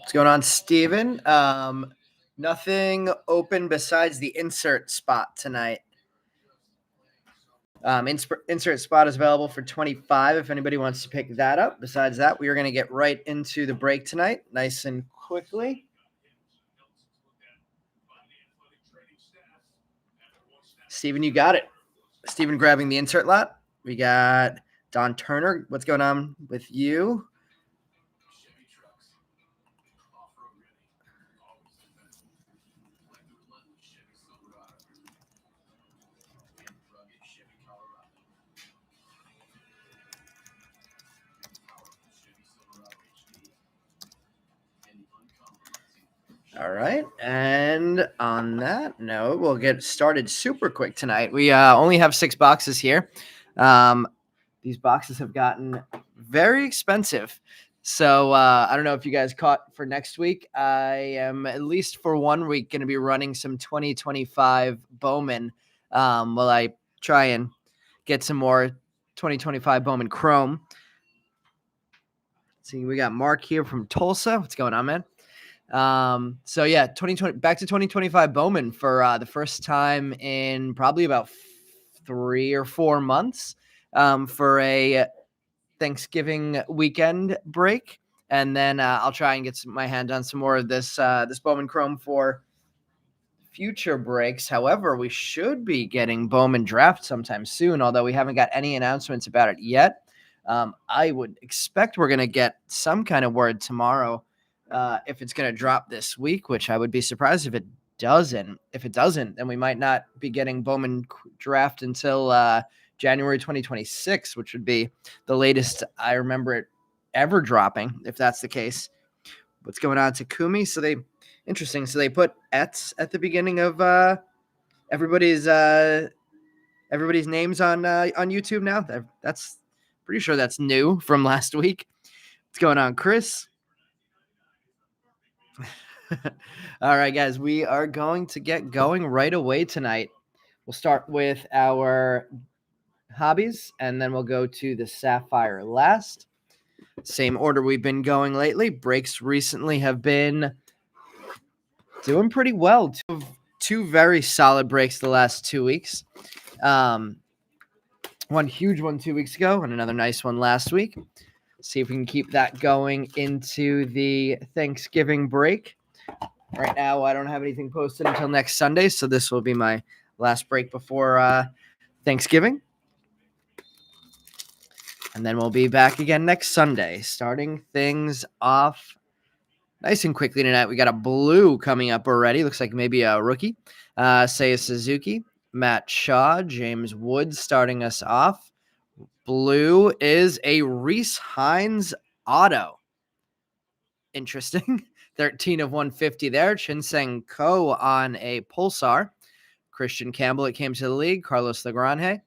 What's going on, Steven? Nothing open besides the insert spot tonight. Insert spot is available for $25 if anybody wants to pick that up. Besides that, we are going to get right into the break tonight, nice and quickly. Steven, you got it. Steven grabbing the insert lot. We got Don Turner. What's going on with you? All right, and on that note, we'll get started super quick tonight. We only have 6 boxes here. These boxes have gotten very expensive. So I don't know if you guys caught for next week. I am, at least for 1 week, going to be running some 2025 Bowman while I try and get some more 2025 Bowman Chrome. Let's see, we got Mark here from Tulsa. What's going on, man? So yeah, 2020 back to 2025 Bowman for the first time in probably about 3 or 4 months for a Thanksgiving weekend break, and then I'll try and get my hand on some more of this Bowman Chrome for future breaks. However, we should be getting Bowman Draft sometime soon, although we haven't got any announcements about it yet. I would expect we're going to get some kind of word tomorrow if it's going to drop this week, which I would be surprised if it doesn't. If it doesn't, then we might not be getting Bowman Draft until January 2026, which would be the latest I remember it ever dropping, if that's the case. What's going on, Takumi? So they put "ets" at the beginning of everybody's names on YouTube now. That's pretty sure that's new from last week. What's going on, Chris? All right, guys, we are going to get going right away tonight. We'll start with our hobbies, and then we'll go to the Sapphire last. Same order we've been going lately. Breaks recently have been doing pretty well. Two very solid breaks the last 2 weeks. One huge one 2 weeks ago and another nice one last week. See if we can keep that going into the Thanksgiving break. Right now, I don't have anything posted until next Sunday, so this will be my last break before Thanksgiving. And then we'll be back again next Sunday, starting things off nice and quickly tonight. We got a blue coming up already. Looks like maybe a rookie. Seiya Suzuki, Matt Shaw, James Woods starting us off. Blue is a Reese Hines auto. Interesting. 13 of 150 there. Chinseng Ko on a Pulsar. Christian Campbell, it came to the league. Carlos Legrand,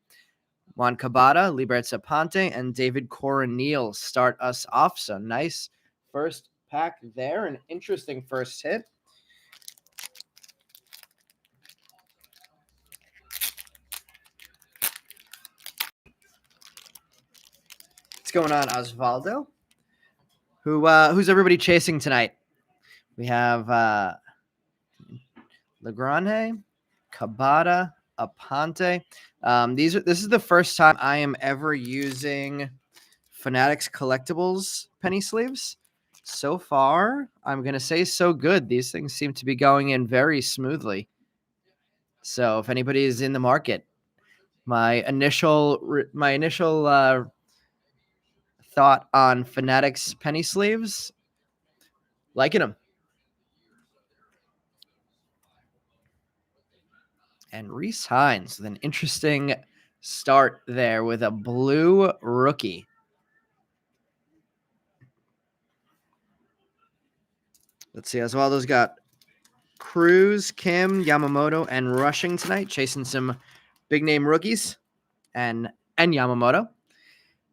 Juan Cabada, Libertza Ponte, and David Coronil start us off. So nice first pack there. An interesting first hit. What's going on, Osvaldo? Who's everybody chasing tonight? We have Legrand, Cabada, Aponte. This is the first time I am ever using Fanatics Collectibles penny sleeves. So far, I'm going to say so good. These things seem to be going in very smoothly. So if anybody is in the market, my initial thought on Fanatics penny sleeves, liking them. And Reese Hines with an interesting start there with a blue rookie. Let's see. Oswaldo's got Cruz, Kim, Yamamoto, and Rushing tonight, chasing some big name rookies and Yamamoto.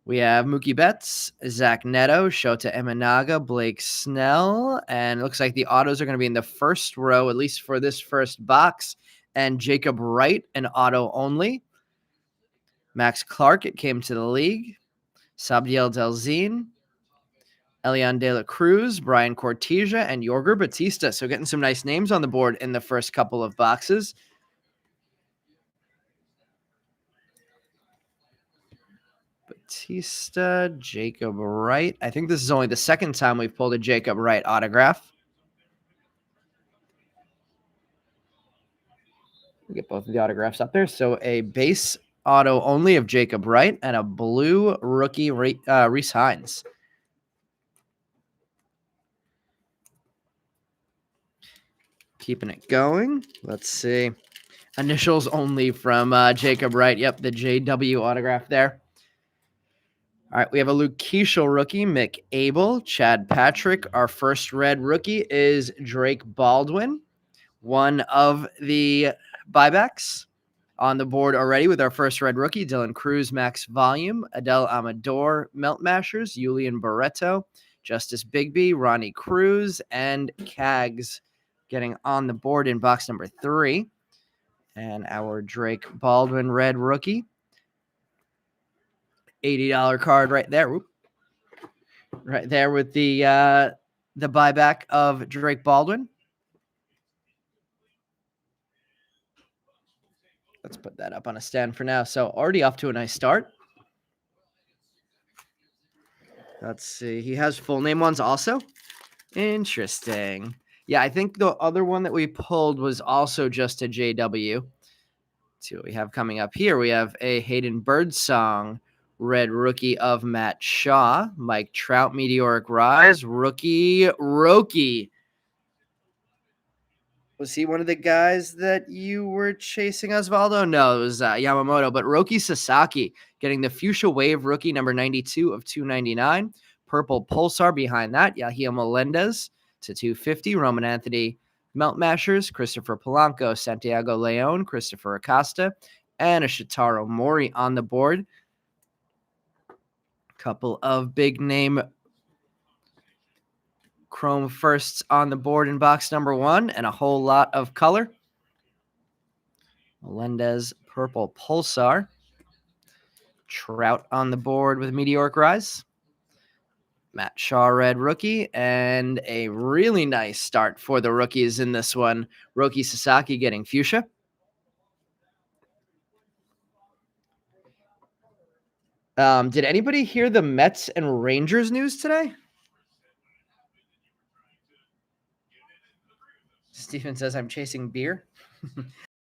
We have Mookie Betts, Zach Neto, Shota Imanaga, Blake Snell, and it looks like the autos are going to be in the first row, at least for this first box. And Jacob Wright, an auto only. Max Clark, it came to the league. Sabdiel Delzine, Elian De La Cruz, Brian Cortesia, and Yorger Batista. So getting some nice names on the board in the first couple of boxes. Batista, Jacob Wright. I think this is only the second time we've pulled a Jacob Wright autograph. We get both of the autographs up there. So a base auto only of Jacob Wright and a blue rookie Reese Hines. Keeping it going. Let's see. Initials only from Jacob Wright. Yep, the JW autograph there. All right, we have a Luke Keeschel rookie, Mick Abel, Chad Patrick. Our first red rookie is Drake Baldwin, one of the buybacks on the board already with our first red rookie, Dylan Cruz, Max Volume, Adele Amador, Melt Mashers, Julian Barreto, Justice Bigby, Ronnie Cruz, and Cags getting on the board in box number 3. And our Drake Baldwin red rookie, $80 card right there. Whoop. Right there with the buyback of Drake Baldwin. Let's put that up on a stand for now. So already off to a nice start. Let's see. He has full name ones also. Interesting. Yeah, I think the other one that we pulled was also just a JW. Let's see what we have coming up here. We have a Hayden Birdsong red rookie of Matt Shaw. Mike Trout, Meteoric Rise, rookie Roki. Was he one of the guys that you were chasing, Osvaldo? No, it was Yamamoto. But Roki Sasaki getting the Fuchsia Wave rookie number 92 of 299. Purple Pulsar behind that. Yahia Melendez to 250. Roman Anthony Melt Mashers. Christopher Polanco. Santiago Leon. Christopher Acosta. And a Shitaro Mori on the board. Couple of big name Chrome firsts on the board in box number 1 and a whole lot of color. Melendez, Purple Pulsar. Trout on the board with Meteoric Rise. Matt Shaw, red rookie, and a really nice start for the rookies in this one. Roki Sasaki getting fuchsia. Did anybody hear the Mets and Rangers news today? Stephen says, I'm chasing beer.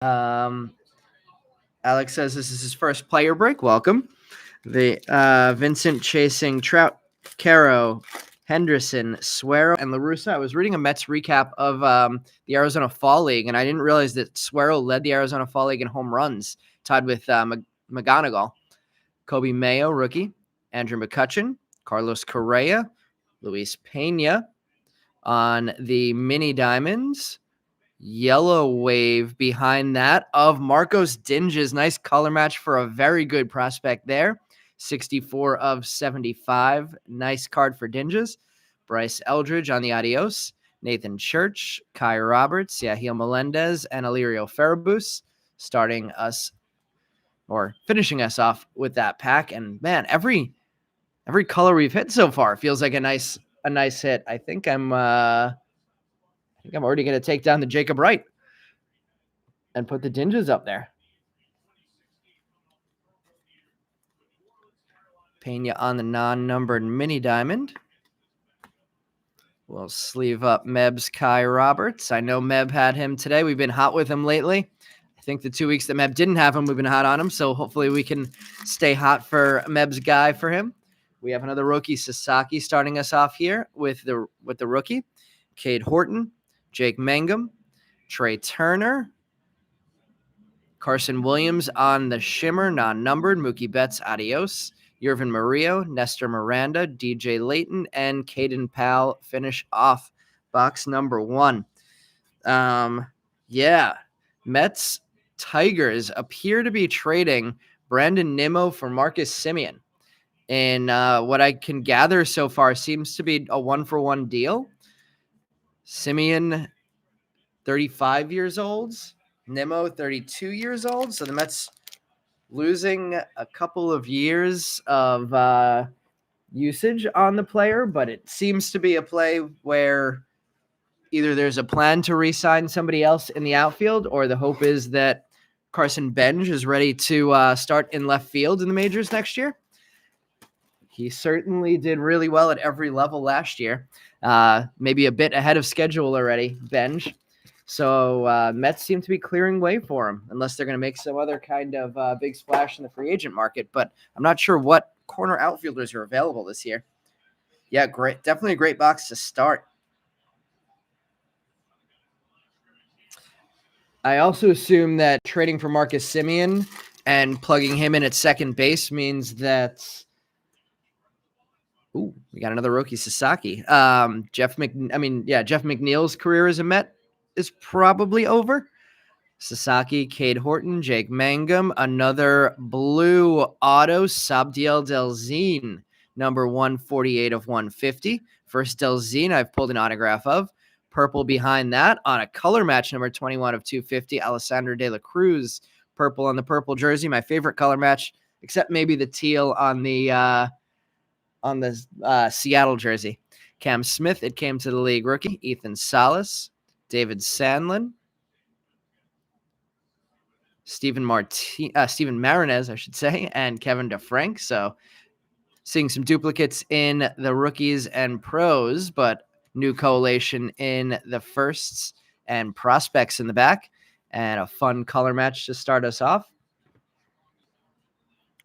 Alex says this is his first player break. Welcome. The Vincent chasing Trout, Caro, Henderson, Suero, and LaRussa. I was reading a Mets recap of the Arizona Fall League, and I didn't realize that Suero led the Arizona Fall League in home runs, tied with McGonigal. Kobe Mayo, rookie. Andrew McCutchen, Carlos Correa, Luis Pena on the mini diamonds. Yellow wave behind that of Marcos Dinges. Nice color match for a very good prospect there. 64 of 75. Nice card for Dinges. Bryce Eldridge on the adios. Nathan Church, Kai Roberts, Yahil Melendez, and Alirio Farabus starting us or finishing us off with that pack. And man, every color we've hit so far feels like a nice hit. I think I'm already going to take down the Jacob Wright and put the Dinges up there. Pena on the non-numbered mini diamond. We'll sleeve up Meb's Kai Roberts. I know Meb had him today. We've been hot with him lately. I think the 2 weeks that Meb didn't have him, we've been hot on him. So hopefully we can stay hot for Meb's guy for him. We have another rookie, Sasaki, starting us off here with the rookie. Cade Horton, Jake Mangum, Trey Turner, Carson Williams on the shimmer, non-numbered, Mookie Betts, adios. Yervin Murillo, Nestor Miranda, DJ Layton, and Caden Powell finish off box number 1. Mets Tigers appear to be trading Brandon Nimmo for Marcus Semien. And what I can gather so far seems to be a 1-for-1 deal. Semien, 35 years old. Nimmo, 32 years old. So the Mets losing a couple of years of usage on the player, but it seems to be a play where either there's a plan to re-sign somebody else in the outfield, or the hope is that Carson Benj is ready to start in left field in the majors next year. He certainly did really well at every level last year, maybe a bit ahead of schedule already, Benj. So Mets seem to be clearing way for him, unless they're going to make some other kind of big splash in the free agent market. But I'm not sure what corner outfielders are available this year. Yeah, great. Definitely a great box to start. I also assume that trading for Marcus Semien and plugging him in at second base means that we got another rookie, Sasaki. Jeff McNeil's career as a Met is probably over. Sasaki, Cade Horton, Jake Mangum, another blue auto, Sabdiel Delzine, number 148 of 150. First Delzine I've pulled an autograph of. Purple behind that on a color match, number 21 of 250, Alessandro De La Cruz, purple on the purple jersey, my favorite color match, except maybe the teal on the Seattle jersey. Cam Smith, it came to the league rookie. Ethan Salas, David Sandlin, Steven Marinez, I should say, and Kevin DeFrank. So seeing some duplicates in the rookies and pros, but new collation in the firsts and prospects in the back, and a fun color match to start us off.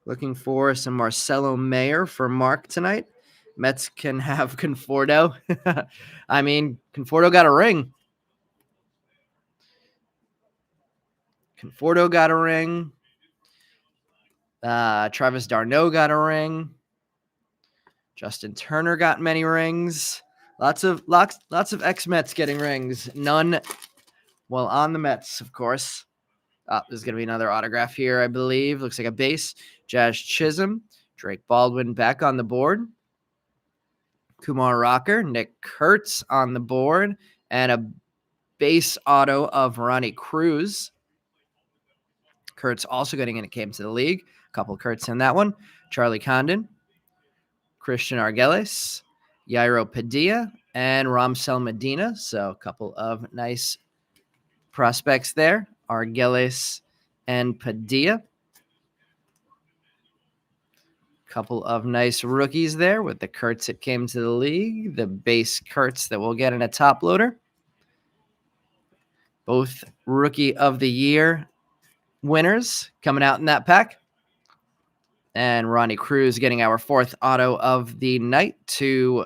Looking for some Marcelo Mayer for Mark tonight. Mets can have Conforto. I mean, Conforto got a ring. Conforto got a ring. Travis d'Arnaud got a ring. Justin Turner got many rings. Lots of ex-Mets getting rings. None, well, on the Mets, of course. There's going to be another autograph here, I believe. Looks like a base. Jazz Chisholm. Drake Baldwin back on the board. Kumar Rocker. Nick Kurtz on the board. And a base auto of Ronnie Cruz. Kurtz also getting in. It came to the league. A couple of Kurtz in that one. Charlie Condon. Christian Argelis. Yairo Padilla. And Ramsel Medina. So a couple of nice prospects there. Argelis and Padilla. Couple of nice rookies there with the Kurtz that came to the league. The base Kurtz that we'll get in a top loader. Both Rookie of the Year winners coming out in that pack. And Ronnie Cruz getting our fourth auto of the night to...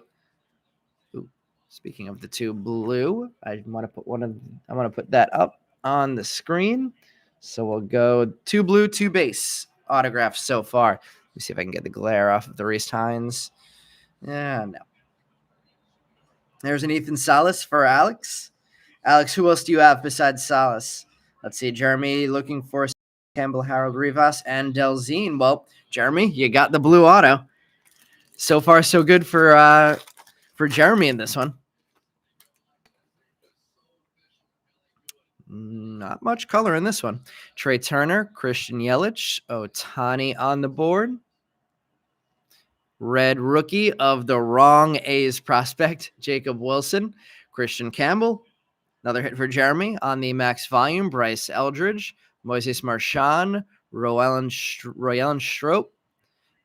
Speaking of the two blue, I want to put that up on the screen. So we'll go two blue, two base autographs so far. Let me see if I can get the glare off of the Reese Hines. Yeah, no. There's an Ethan Salas for Alex. Alex, who else do you have besides Salas? Let's see. Jeremy looking for Campbell, Harold Rivas, and Delzine. Well, Jeremy, you got the blue auto. So far, so good for Jeremy in this one. Not much color in this one. Trey Turner, Christian Yelich, Ohtani on the board. Red rookie of the wrong A's prospect, Jacob Wilson. Christian Campbell. Another hit for Jeremy on the max volume. Bryce Eldridge, Moises Marchand, Royalen Strop,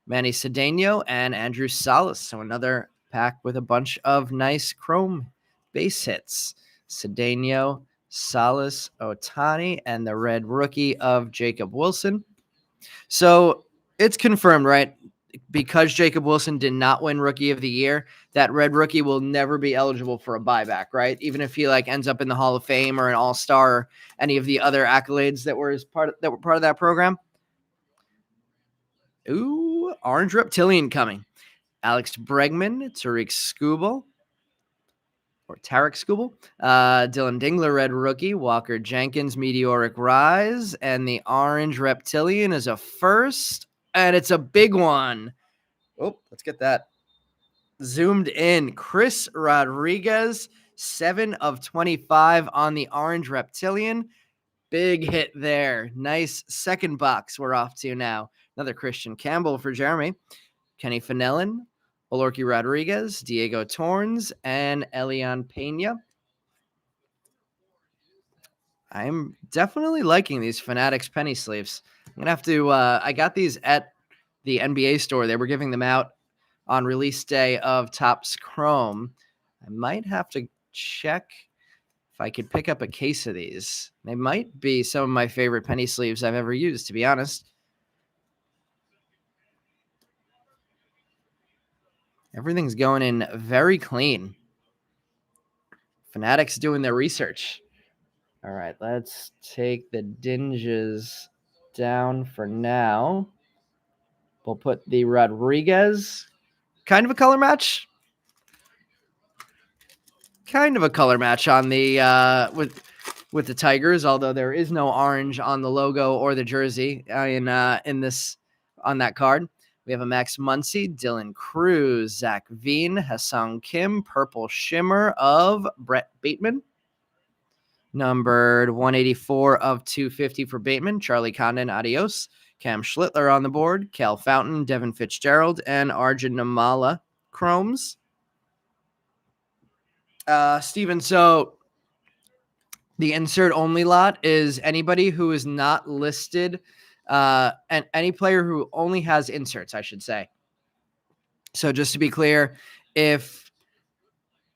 Manny Cedeno, and Andrew Salas. So another pack with a bunch of nice chrome base hits. Cedeno, Salas, Ohtani, and the red rookie of Jacob Wilson. So it's confirmed, right? Because Jacob Wilson did not win Rookie of the Year, that red rookie will never be eligible for a buyback, right? Even if he ends up in the Hall of Fame or an All-Star or any of the other accolades that were part of that program. Ooh, Orange Reptilian coming. Alex Bregman, Tarek Skubal, Dylan Dingler, red rookie, Walker Jenkins, meteoric rise, and the Orange Reptilian is a first, and it's a big one. Oh, let's get that zoomed in. Chris Rodriguez, 7 of 25 on the Orange Reptilian. Big hit there. Nice second box we're off to now. Another Christian Campbell for Jeremy. Kenny Finellin, Olorki Rodriguez, Diego Torns, and Elian Pena. I'm definitely liking these Fanatics penny sleeves. I'm going to have to I got these at the NBA store. They were giving them out on release day of Topps Chrome. I might have to check if I could pick up a case of these. They might be some of my favorite penny sleeves I've ever used, to be honest. Everything's going in very clean. Fanatics doing their research. All right, let's take the dinges down for now. We'll put the Rodriguez, kind of a color match. Kind of a color match on the with the Tigers, although there is no orange on the logo or the jersey in this on that card. We have a Max Muncy, Dylan Cruz, Zach Veen, Hassan Kim, purple shimmer of Brett Bateman. Numbered 184 of 250 for Bateman, Charlie Condon, adios. Cam Schlittler on the board, Cal Fountain, Devin Fitzgerald, and Arjun Namala chromes. Steven, so the insert only lot is anybody who is not listed, and any player who only has inserts, I should say. So just to be clear, if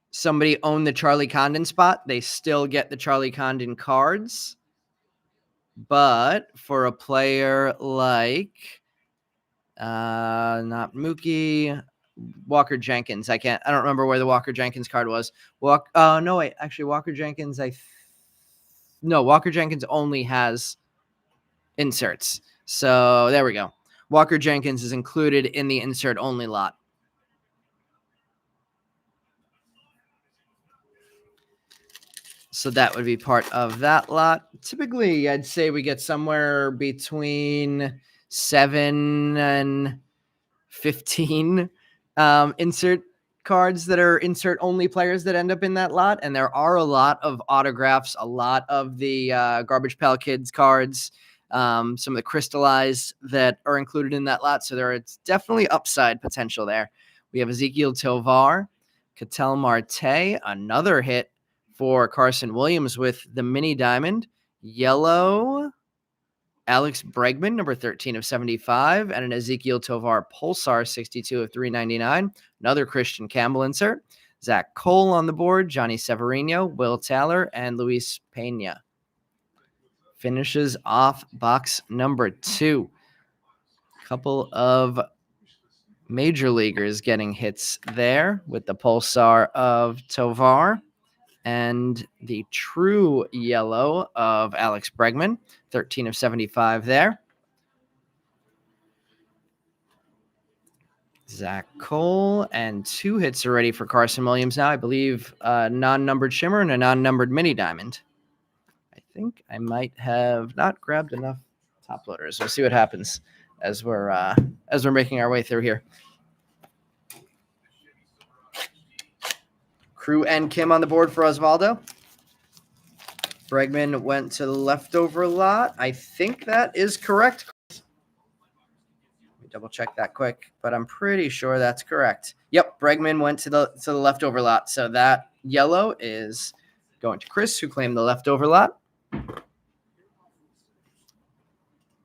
somebody owned the Charlie Condon spot, they still get the Charlie Condon cards. But for a player like not Mookie, Walker Jenkins, I don't remember where the Walker Jenkins card was. Walker Jenkins, Walker Jenkins only has inserts. So there we go. Walker Jenkins is included in the insert only lot. So that would be part of that lot. Typically, I'd say we get somewhere between 7 and 15 insert cards that are insert only players that end up in that lot. And there are a lot of autographs, a lot of the Garbage Pail Kids cards, some of the crystallized that are included in that lot. So there is definitely upside potential there. We have Ezekiel Tovar, Ketel Marte, another hit for Carson Williams with the mini diamond, yellow, Alex Bregman, number 13 of 75, and an Ezekiel Tovar Pulsar, 62 of 399. Another Christian Campbell insert. Zach Cole on the board, Johnny Severino, Will Taylor, and Luis Pena. Finishes off box number 2. Couple of major leaguers getting hits there with the Pulsar of Tovar and the true yellow of Alex Bregman, 13 of 75 there. Zach Cole, and 2 hits already for Carson Williams now. I believe a non-numbered shimmer and a non-numbered mini diamond. I think I might have not grabbed enough top loaders. We'll see what happens as we're making our way through here. Crew and Kim on the board for Osvaldo. Bregman went to the leftover lot. I think that is correct. Let me double check that quick, but I'm pretty sure that's correct. Yep, Bregman went to the leftover lot. So that yellow is going to Chris, who claimed the leftover lot.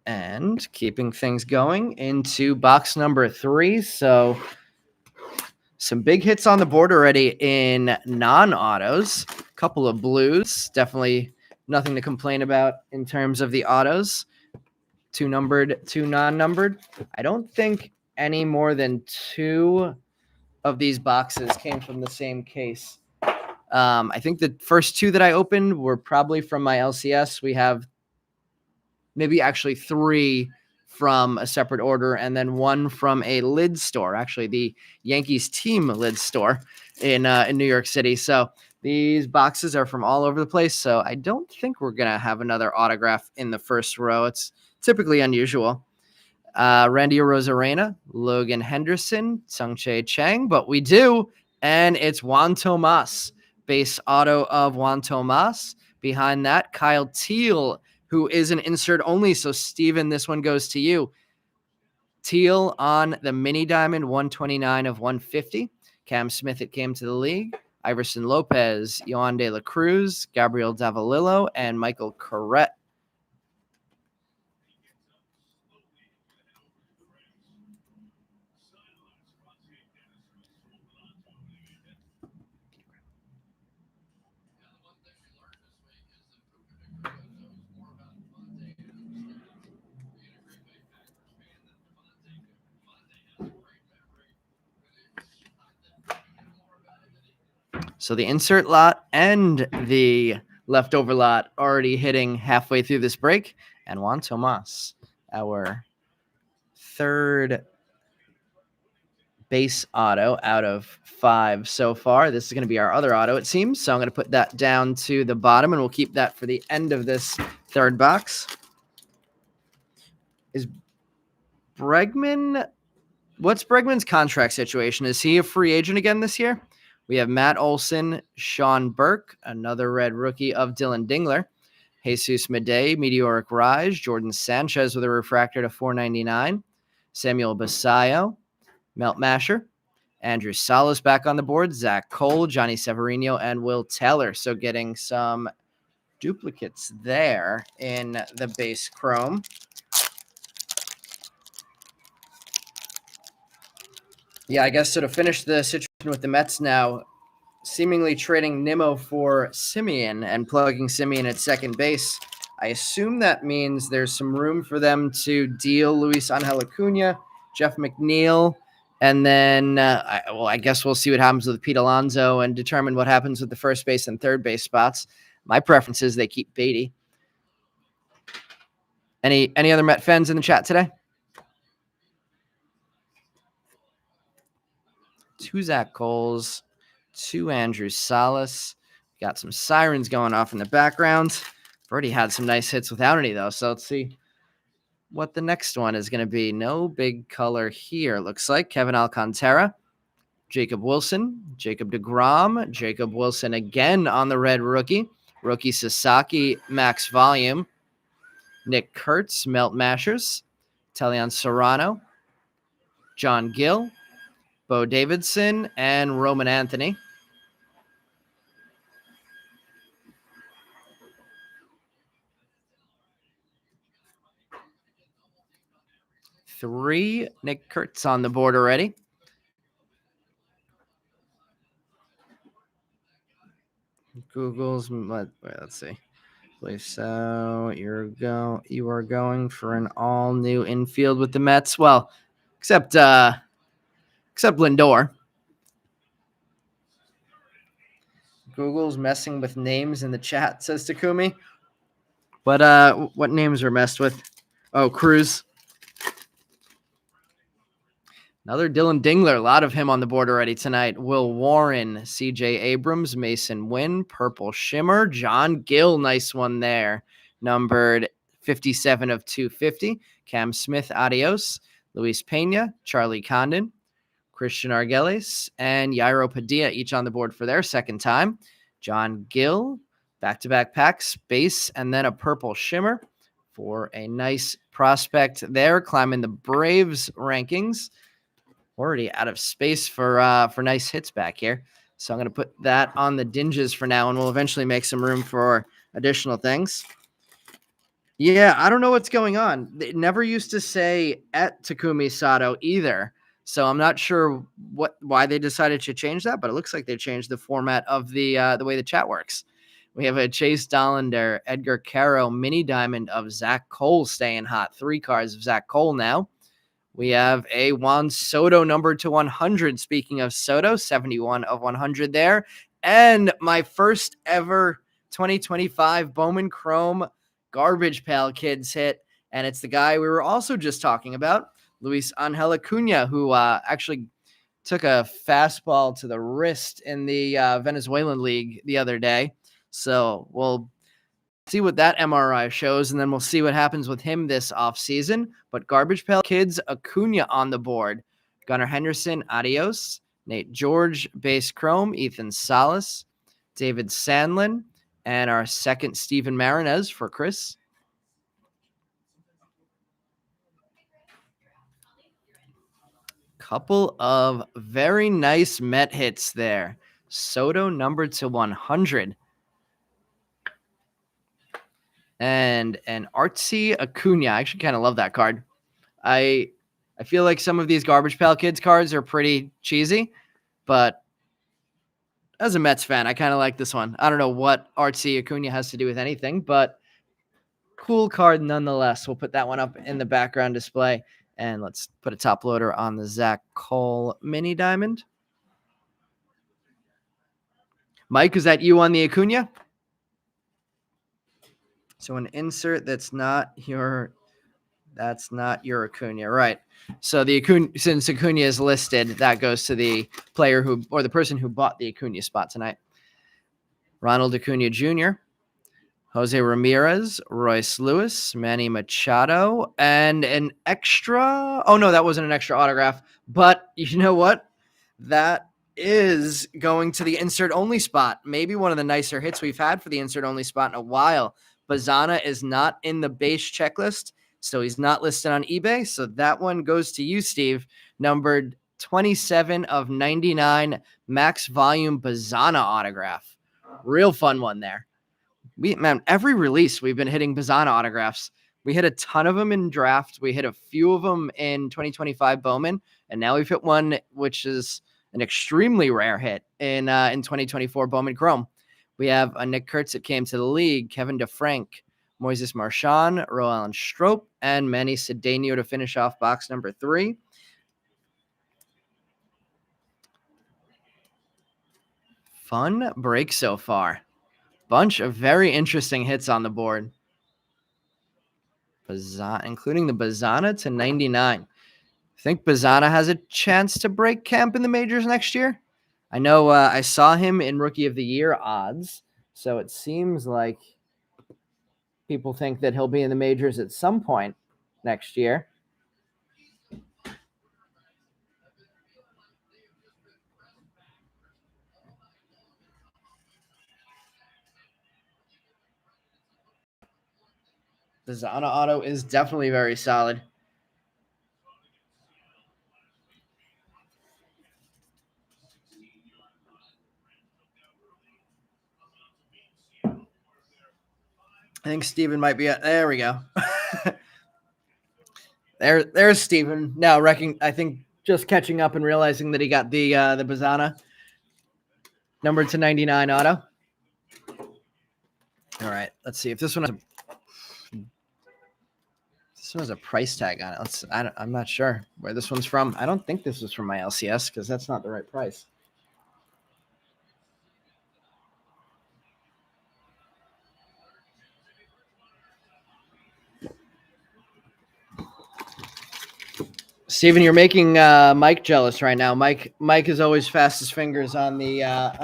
And keeping things going into box number 3. So some big hits on the board already in non-autos. A couple of blues. Definitely nothing to complain about in terms of the autos. 2 numbered, 2 non-numbered. I don't think any more than 2 of these boxes came from the same case. I think the first 2 that I opened were probably from my LCS. We have maybe actually 3 from a separate order, and then 1 from a lid store, actually the Yankees team lid store in New York City. So these boxes are from all over the place. So I don't think we're going to have another autograph in the first row. It's typically unusual. Randy Arozarena, Logan Henderson, Sungchae Chang, but we do, and it's Juan Tomas, base auto of Juan Tomas. Behind that, Kyle Teal, who is an insert only. So, Steven, this one goes to you. Teal on the mini diamond, 129 of 150. Cam Smith, it came to the league. Iverson Lopez, Yohan De La Cruz, Gabriel Davalillo, and Michael Corrette. So the insert lot and the leftover lot already hitting halfway through this break. And Juan Tomas, our third base auto out of 5 so far. This is going to be our other auto, it seems. So I'm going to put that down to the bottom, and we'll keep that for the end of this third box. Is Bregman... What's Bregman's contract situation? Is he a free agent again this year? We have Matt Olson, Sean Burke, another red rookie of Dylan Dingler, Jesus Madej, Meteoric Rise, Jordan Sanchez with a refractor to 499, Samuel Basayo, Melt Masher, Andrew Salas back on the board, Zach Cole, Johnny Severino, and Will Taylor. So getting some duplicates there in the base chrome. Yeah, I guess so to finish the situation with the Mets now, seemingly trading Nimmo for Simeon and plugging Simeon at second base. I assume that means there's some room for them to deal Luis Angel Acuna, Jeff McNeil, and then, I guess we'll see what happens with Pete Alonso and determine what happens with the first base and third base spots. My preference is they keep Beatty. Any other Met fans in the chat today? 2 Zach Coles, 2 Andrew Salas. Got some sirens going off in the background. I've already had some nice hits without any, though. So let's see what the next one is going to be. No big color here, looks like. Kevin Alcantara, Jacob Wilson, Jacob DeGrom, Jacob Wilson again on the red rookie. Rookie Sasaki, max volume. Nick Kurtz, Melt Mashers. Telion Serrano, John Gill, Bo Davidson, and Roman Anthony. Three Nick Kurtz on the board already. Google's, let's see. So you are going for an all new infield with the Mets. Well, except Lindor. Google's messing with names in the chat, says Takumi. But what names are messed with? Oh, Cruz. Another Dylan Dingler. A lot of him on the board already tonight. Will Warren, CJ Abrams, Mason Wynn, Purple Shimmer, John Gill. Nice one there. Numbered 57 of 250. Cam Smith, adios. Luis Pena, Charlie Condon, Christian Argeles, and Yairo Padilla, each on the board for their second time. John Gill, back-to-back packs, base, and then a Purple Shimmer for a nice prospect there, climbing the Braves rankings. Already out of space for nice hits back here. So I'm going to put that on the dinges for now, and we'll eventually make some room for additional things. Yeah, I don't know what's going on. It never used to say at Takumi Sato either. So I'm not sure why they decided to change that, but it looks like they changed the format of the way the chat works. We have a Chase Dollander, Edgar Caro mini diamond of Zach Cole staying hot. 3 cards of Zach Cole now. We have a Juan Soto number to 100. Speaking of Soto, 71 of 100 there. And my first ever 2025 Bowman Chrome Garbage Pail Kids hit. And it's the guy we were also just talking about, Luis Angel Acuna, who actually took a fastball to the wrist in the Venezuelan League the other day. So we'll see what that MRI shows, and then we'll see what happens with him this offseason. But Garbage Pail Kids, Acuna on the board. Gunnar Henderson, adios. Nate George, base chrome. Ethan Salas, David Sandlin, and our second Steven Marinez for Chris. Couple of very nice Met hits there. Soto numbered to 100. And an artsy Acuna. I actually kind of love that card. I feel like some of these Garbage Pail Kids cards are pretty cheesy, but as a Mets fan, I kind of like this one. I don't know what artsy Acuna has to do with anything, but cool card nonetheless. We'll put that one up in the background display, and let's put a top loader on the Zach Cole mini diamond. Mike, is that you on the Acuna? So an insert that's not your Acuna, right? So the Acuna, since Acuna is listed, that goes to the player who, or the person who bought the Acuna spot tonight. Ronald Acuna Jr., Jose Ramirez, Royce Lewis, Manny Machado, and an extra. Oh no, that wasn't an extra autograph. But you know what? That is going to the insert only spot. Maybe one of the nicer hits we've had for the insert only spot in a while. Bazana is not in the base checklist, so he's not listed on eBay. So that one goes to you, Steve, numbered 27 of 99, max volume Bazana autograph. Real fun one there. Every release we've been hitting Bazana autographs. We hit a ton of them in draft. We hit a few of them in 2025 Bowman, and now we've hit one which is an extremely rare hit in 2024 Bowman Chrome. We have a Nick Kurtz that came to the league, Kevin DeFrank, Moises Marchand, Roland Strope, and Manny Cedeno to finish off box number 3. Fun break so far. Bunch of very interesting hits on the board. Including the Bazana to 99. Think Bazana has a chance to break camp in the majors next year? I know I saw him in Rookie of the Year odds, so it seems like people think that he'll be in the majors at some point next year. Bazana auto is definitely very solid. I think Steven might be there we go. There's Steven. Now I think just catching up and realizing that he got the Bazana number to 99 auto. All right, let's see if this one has a price tag on it. I'm not sure where this one's from. I don't think this was from my LCS because that's not the right price. Steven, you're making Mike jealous right now. Mike is always fastest fingers on the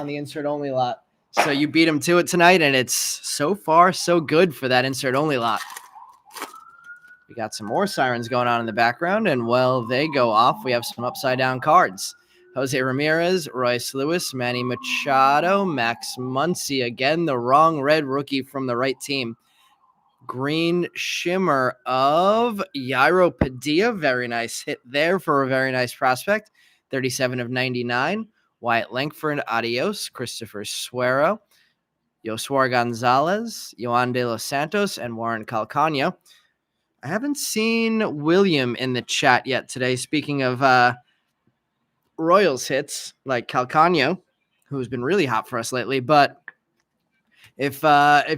insert only lot. So you beat him to it tonight, and it's so far so good for that insert only lot. We got some more sirens going on in the background, and while they go off, we have some upside down cards. Jose Ramirez, Royce Lewis, Manny Machado, Max Muncy, again, the wrong red rookie from the right team. Green shimmer of Yairo Padilla. Very nice hit there for a very nice prospect. 37 of 99. Wyatt Langford, adios. Christopher Suero. Yosuar Gonzalez, Yoan De Los Santos, and Warren Calcano. I haven't seen William in the chat yet today. Speaking of Royals hits like Calcano, who's been really hot for us lately. But if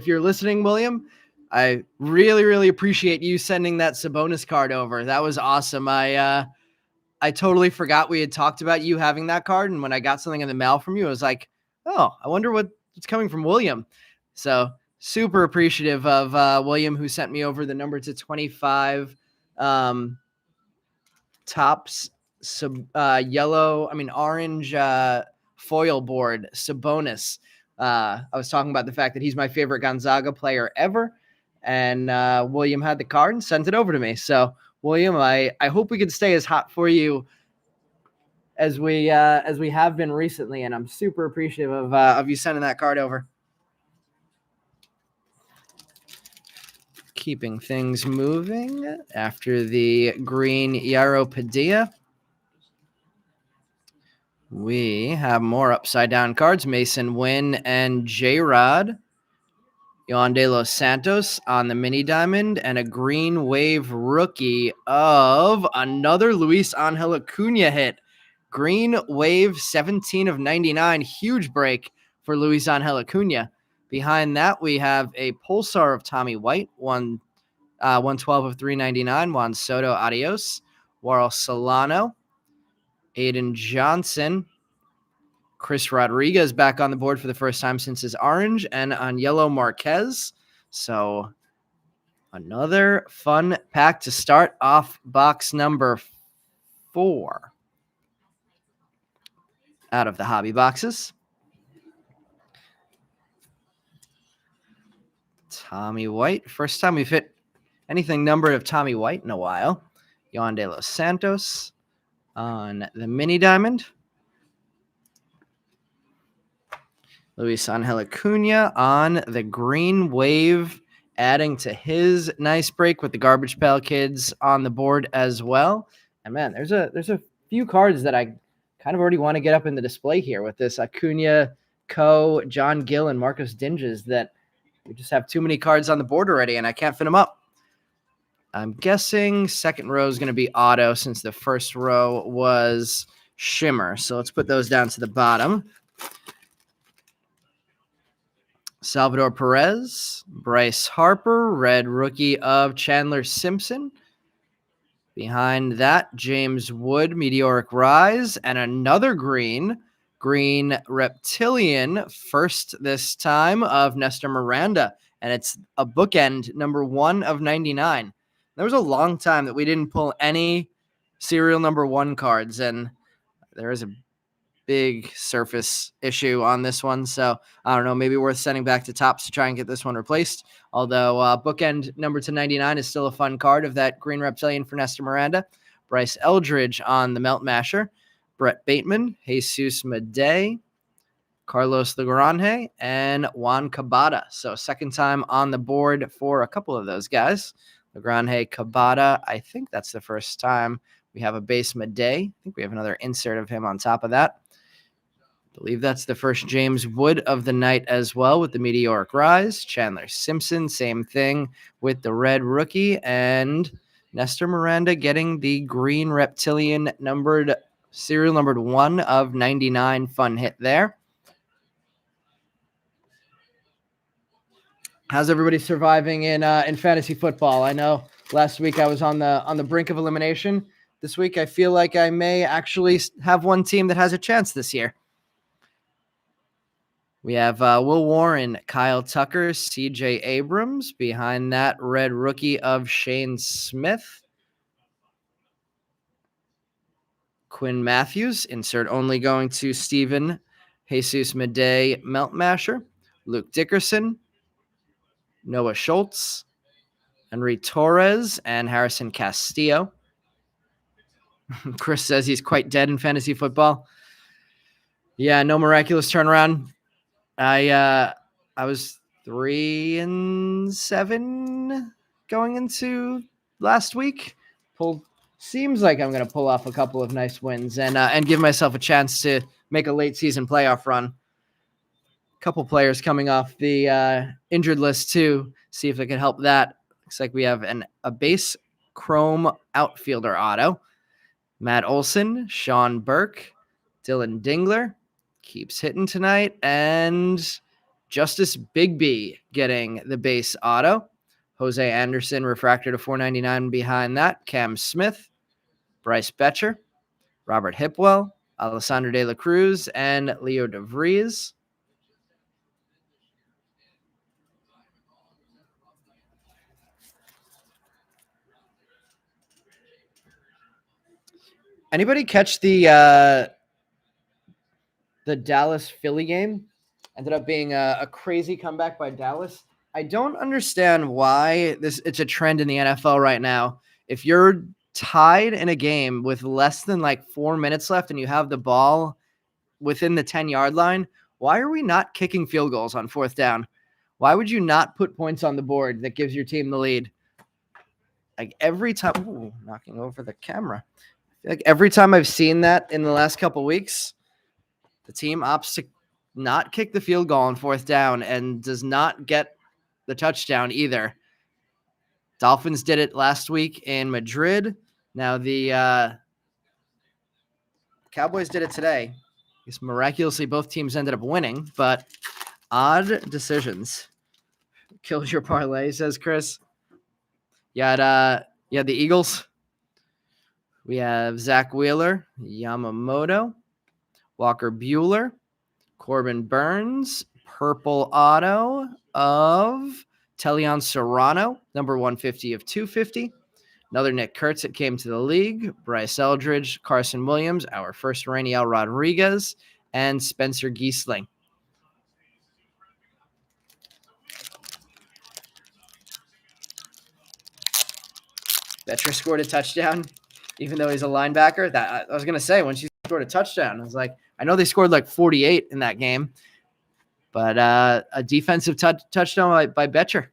you're listening, William, I really appreciate you sending that Sabonis card over. That was awesome. I totally forgot we had talked about you having that card, and when I got something in the mail from you, I was like, oh, I wonder what's coming from William. So super appreciative of William, who sent me over the number to 25 Topps orange foil board Sabonis. I was talking about the fact that he's my favorite Gonzaga player ever, and William had the card and sent it over to me. So William, I hope we can stay as hot for you as we have been recently, and I'm super appreciative of you sending that card over. Keeping things moving after the green Yaro Padilla. We have more upside down cards. Mason Wynn and J-Rod. Yoan De Los Santos on the mini diamond, and a green wave rookie of another Luis Angel Acuna hit. Green wave 17 of 99. Huge break for Luis Angel Acuna. Behind that, we have a Pulsar of Tommy White, 112 of 399. Juan Soto, adios. Warl Solano, Aiden Johnson, Chris Rodriguez back on the board for the first time since his orange, and on yellow Marquez. So another fun pack to start off box number 4 out of the hobby boxes. Tommy White. First time we've hit anything numbered of Tommy White in a while. Yoan De Los Santos on the mini diamond. Luis Angel Acuna on the green wave, adding to his nice break with the Garbage Pail Kids on the board as well. And man, there's a few cards that I kind of already want to get up in the display here with this Acuna, John Gill, and Marcus Dinges that we just have too many cards on the board already, and I can't fit them up. I'm guessing second row is going to be auto since the first row was shimmer. So let's put those down to the bottom. Salvador Perez, Bryce Harper, red rookie of Chandler Simpson. Behind that, James Wood, Meteoric Rise, and another green Reptilian, first this time, of Nestor Miranda. And it's a bookend, number 1 of 99. There was a long time that we didn't pull any serial number 1 cards, and there is a big surface issue on this one. So I don't know, maybe worth sending back to Topps to try and get this one replaced. Although bookend number 299 is still a fun card of that green Reptilian for Nestor Miranda. Bryce Eldridge on the Melt Masher. Brett Bateman, Jesus Madej, Carlos Legrande, and Juan Cabada. So second time on the board for a couple of those guys. Legrande, Cabada, I think that's the first time we have a base Madej. I think we have another insert of him on top of that. I believe that's the first James Wood of the night as well with the Meteoric Rise. Chandler Simpson, same thing with the red rookie. And Nestor Miranda getting the green Reptilian serial numbered 1 of 99. Fun hit there. How's everybody surviving in fantasy football? I know last week I was on the brink of elimination. This week I feel like I may actually have one team that has a chance this year. We have Will Warren, Kyle Tucker, CJ Abrams. Behind that, red rookie of Shane Smith. Quinn Matthews, insert only going to Steven Jesus Madej Melt Masher. Luke Dickerson, Noah Schultz, Henry Torres, and Harrison Castillo. Chris says he's quite dead in fantasy football. Yeah, no miraculous turnaround. I was 3-7 going into last week. Seems like I'm going to pull off a couple of nice wins and give myself a chance to make a late season playoff run. couple players coming off the injured list too. See if they can help that. Looks like we have a base chrome outfielder auto. Matt Olson, Sean Burke, Dylan Dingler keeps hitting tonight, and Justice Bigby getting the base auto. Jose Anderson refractor to 499 behind that. Cam Smith, Bryce Betcher, Robert Hipwell, Alessandro De La Cruz, and Leo DeVries. Anybody catch the Dallas Philly game? Ended up being a crazy comeback by Dallas. I don't understand why it's a trend in the NFL right now. If you're tied in a game with less than like 4 minutes left and you have the ball within the 10-yard line, why are we not kicking field goals on fourth down? Why would you not put points on the board that gives your team the lead? Like every time, knocking over the camera. I feel like every time I've seen that in the last couple weeks, the team opts to not kick the field goal on fourth down and does not get the touchdown either. Dolphins did it last week in Madrid. Now the Cowboys did it today. I guess miraculously both teams ended up winning, but odd decisions. Kills your parlay, says Chris. You had the Eagles. We have Zach Wheeler, Yamamoto, Walker Buehler, Corbin Burns, purple auto of Telion Serrano, number 150 of 250. Another Nick Kurtz that came to the league, Bryce Eldridge, Carson Williams, our first Rainiel Rodriguez, and Spencer Giesling. Betcher scored a touchdown, even though he's a linebacker. That I was going to say, when she scored a touchdown, I was like, I know they scored like 48 in that game, but a defensive touchdown by Betcher.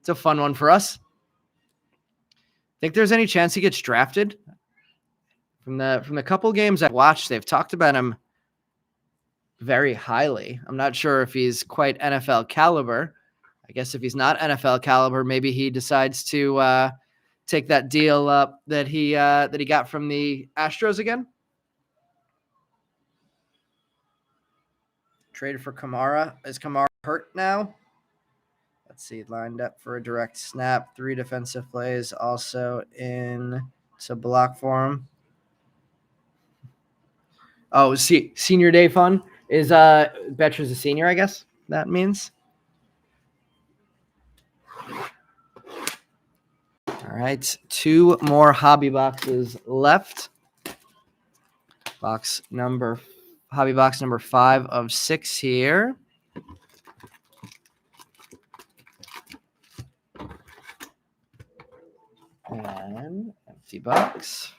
It's a fun one for us. Think there's any chance he gets drafted? From the couple games I've watched, they've talked about him very highly. I'm not sure if he's quite NFL caliber. I guess if he's not NFL caliber, maybe he decides to take that deal up that he got from the Astros again. Traded for Kamara. Is Kamara hurt now? Let's see. Lined up for a direct snap. 3 defensive plays also in to block for him. Oh, see, senior day fun is Betcher's a senior, I guess that means. All right, 2 more hobby boxes left. Hobby box number 5 of 6 here. And empty box.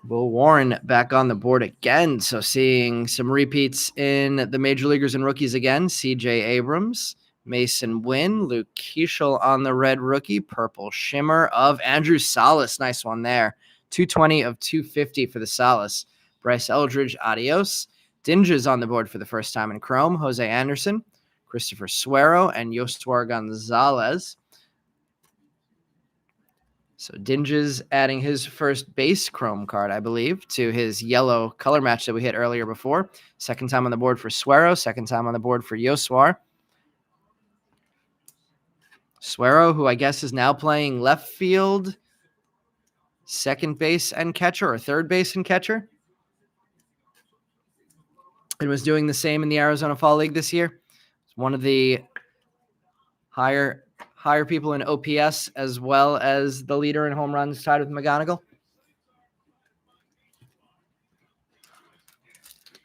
Will Warren back on the board again. So seeing some repeats in the major leaguers and rookies again. C.J. Abrams, Mason Wynn, Luke Keeschel on the red rookie, purple shimmer of Andrew Salas. Nice one there. 220 of 250 for the Salas. Bryce Eldridge, adios. Dinges on the board for the first time in chrome. Jose Anderson, Christopher Suero, and Yostuar Gonzalez. So Dinges adding his first base chrome card, I believe, to his yellow color match that we hit earlier before. Second time on the board for Suero. Second time on the board for Yostuar. Suero, who I guess is now playing left field, second base and catcher, or third base and catcher. And was doing the same in the Arizona Fall League this year. It's one of the higher people in OPS, as well as the leader in home runs, tied with McGonigal.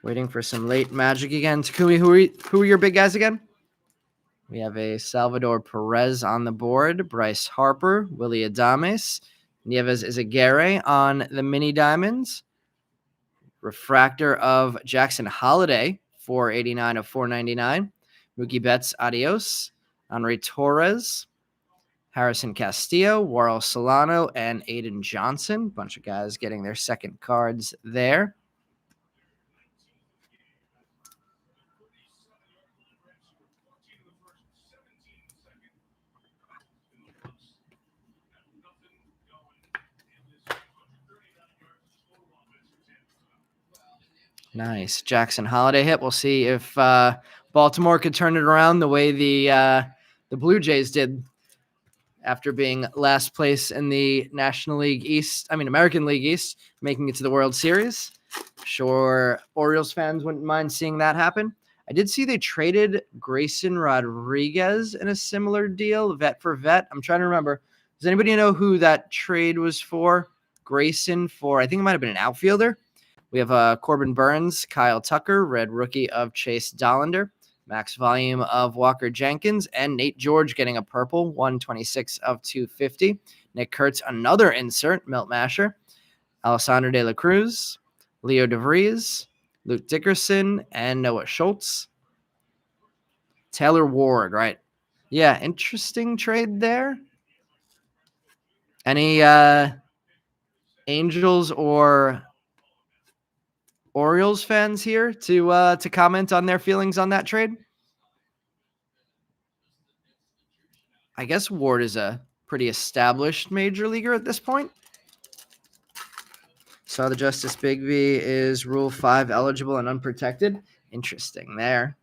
Waiting for some late magic again. Takumi, who are your big guys again? We have a Salvador Perez on the board, Bryce Harper, Willie Adames, Nieves Izaguirre on the mini diamonds, refractor of Jackson Holiday, 489 of 499, Mookie Betts, adios, Henry Torres, Harrison Castillo, Warl Solano, and Aiden Johnson. Bunch of guys getting their second cards there. Nice. Jackson Holiday hit. We'll see if Baltimore could turn it around the way the Blue Jays did after being last place in the American League East, making it to the World Series. Sure, Orioles fans wouldn't mind seeing that happen. I did see they traded Grayson Rodriguez in a similar deal, vet for vet. I'm trying to remember. Does anybody know who that trade was for? Grayson for, I think it might have been an outfielder. We have Corbin Burns, Kyle Tucker, red rookie of Chase Dollander, max volume of Walker Jenkins, and Nate George getting a purple, 126 of 250. Nick Kurtz, another insert, Milt Masher, Alessandro De La Cruz, Leo DeVries, Luke Dickerson, and Noah Schultz. Taylor Ward, right? Yeah, interesting trade there. Any Angels or Orioles fans here to comment on their feelings on that trade? I guess Ward is a pretty established major leaguer at this point. Saw the Justice Bigby is Rule 5 eligible and unprotected. Interesting there.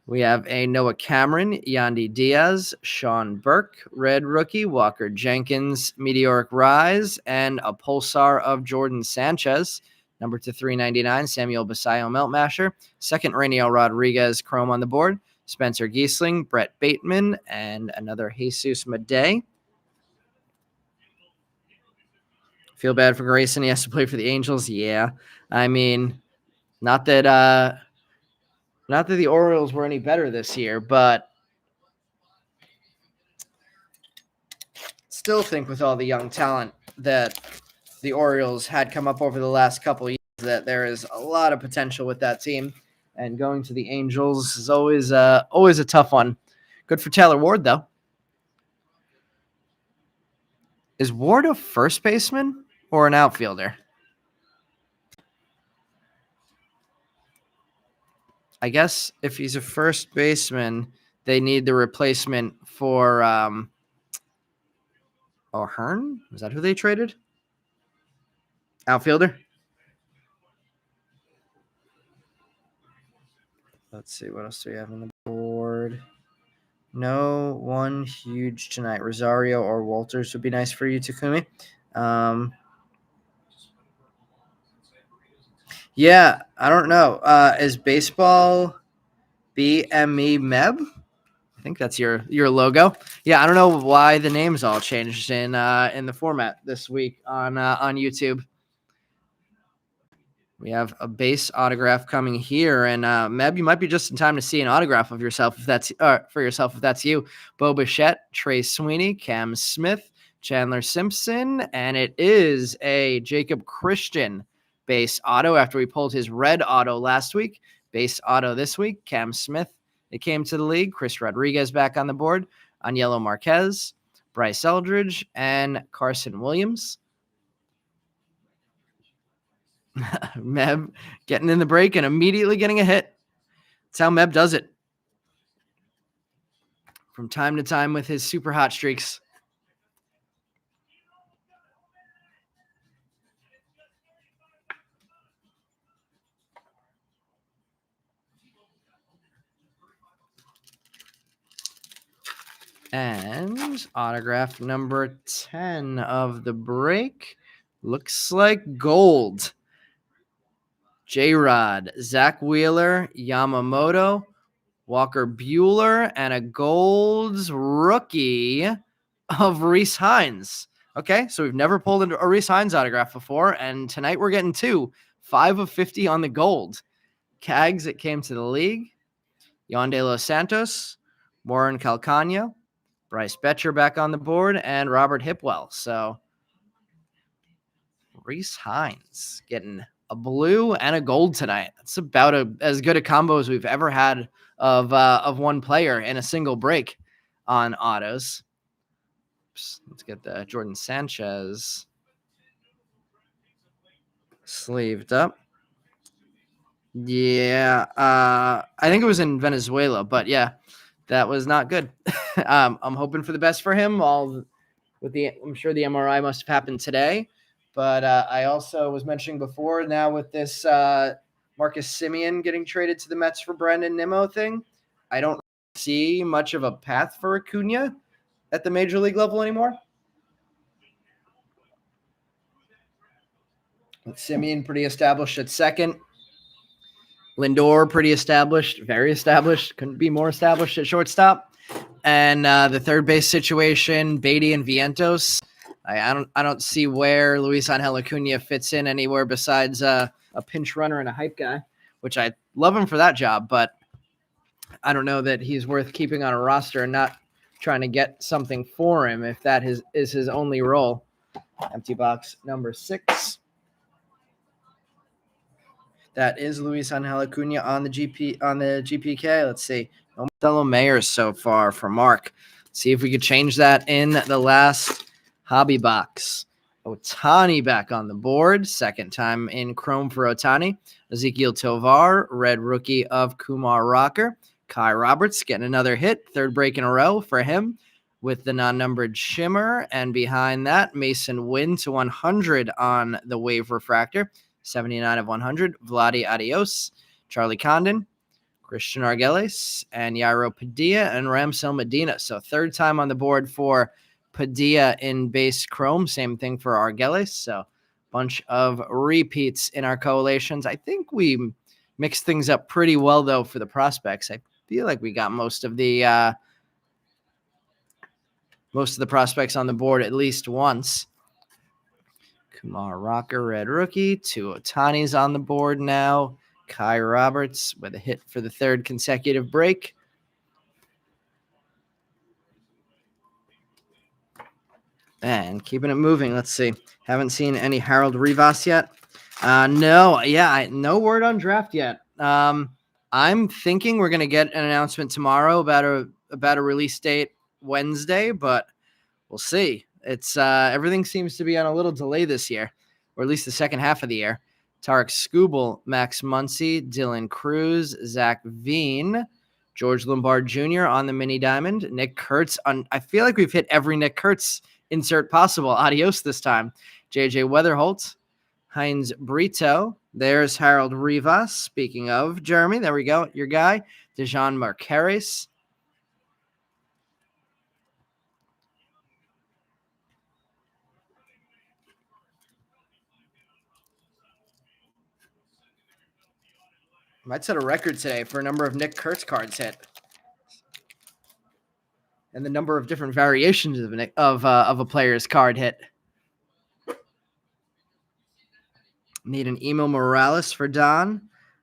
We have a Noah Cameron, Yandy Diaz, Sean Burke, red rookie, Walker Jenkins, meteoric rise, and a pulsar of Jordan Sanchez. Number to 399, Samuel Basayo Meltmasher. Second, Rainiel Rodriguez, chrome on the board. Spencer Giesling, Brett Bateman, and another Jesus Madej. Feel bad for Grayson. He has to play for the Angels. Yeah. I mean, not that the Orioles were any better this year, but still think with all the young talent that the Orioles had come up over the last couple of years that there is a lot of potential with that team. And going to the Angels is always a tough one. Good for Taylor Ward, though. Is Ward a first baseman or an outfielder? I guess if he's a first baseman, they need the replacement for O'Hearn. Is that who they traded? Outfielder? Let's see. What else do we have on the board? No one huge tonight. Rosario or Walters would be nice for you, Takumi. Yeah, I don't know. Is baseball BME Meb? I think that's your logo. Yeah, I don't know why the names all changed in the format this week on YouTube. We have a base autograph coming here, and Meb, you might be just in time to see an autograph of yourself if that's for yourself if that's you. Bo Bichette, Trey Sweeney, Cam Smith, Chandler Simpson, and it is a Jacob Christian base auto after we pulled his red auto last week. Base auto this week, Cam Smith. It came to the league. Chris Rodriguez back on the board. Aniello Marquez, Bryce Eldridge, and Carson Williams. Meb getting in the break and immediately getting a hit. That's how Meb does it. From time to time with his super hot streaks. And autograph number 10 of the break. Looks like gold. J-Rod, Zach Wheeler, Yamamoto, Walker Buehler, and a gold rookie of Reese Hines. Okay, so we've never pulled a Reese Hines autograph before, and tonight we're getting 2. 5 of 50 on the gold. Cags, it came to the league. Yonde Los Santos, Warren Calcano, Bryce Betcher back on the board, and Robert Hipwell. So Reese Hines getting a blue and a gold tonight. That's about as good a combo as we've ever had of one player in a single break on autos. Let's get the Jordan Sanchez sleeved up. Yeah, I think it was in Venezuela, but yeah, that was not good. I'm hoping for the best for him. I'm sure the MRI must have happened today, but I also was mentioning before now with this Marcus Semien getting traded to the Mets for Brandon Nimmo thing, I don't see much of a path for Acuna at the major league level anymore. With Semien pretty established at second. Lindor pretty established, very established, couldn't be more established at shortstop. And the third base situation, Beatty and Vientos. I don't see where Luis Angel Acuna fits in anywhere besides a pinch runner and a hype guy, which I love him for that job, but I don't know that he's worth keeping on a roster and not trying to get something for him if that is his only role. Empty box number 6. That is Luis Angel Acuna on the GPK. Let's see. No Marcelo Mayer so far for Mark. Let's see if we could change that in the last hobby box. Ohtani back on the board. Second time in Chrome for Ohtani. Ezekiel Tovar, red rookie of Kumar Rocker. Kai Roberts getting another hit. Third break in a row for him with the non-numbered shimmer. And behind that, Mason Wynn to 100 on the wave refractor. 79 of 100. Vladi Adios, Charlie Condon, Christian Argeles, and Yairo Padilla and Ramsel Medina. So third time on the board for Padilla in base Chrome. Same thing for Argeles. So bunch of repeats in our collations. I think we mixed things up pretty well, though, for the prospects. I feel like we got most of the prospects on the board at least once. Kumar Rocker, red rookie. 2 Ohtani's on the board now. Kai Roberts with a hit for the third consecutive break. And keeping it moving. Let's see. Haven't seen any Harold Rivas yet. No. Yeah, no word on draft yet. I'm thinking we're going to get an announcement tomorrow about a release date Wednesday, but we'll see. It's everything seems to be on a little delay this year, or at least the second half of the year. Tarek Skubal, Max Muncy, Dylan Cruz, Zach Veen, George Lombard Jr. on the mini diamond, Nick Kurtz. I feel like we've hit every Nick Kurtz insert possible. Adios this time. JJ Weatherholt, Heinz Brito. There's Harold Rivas. Speaking of Jeremy, there we go. Your guy, Dejan Marquez. Might set a record today for a number of Nick Kurtz cards hit, and the number of different variations of a player's card hit. Need an Emo Morales for Don.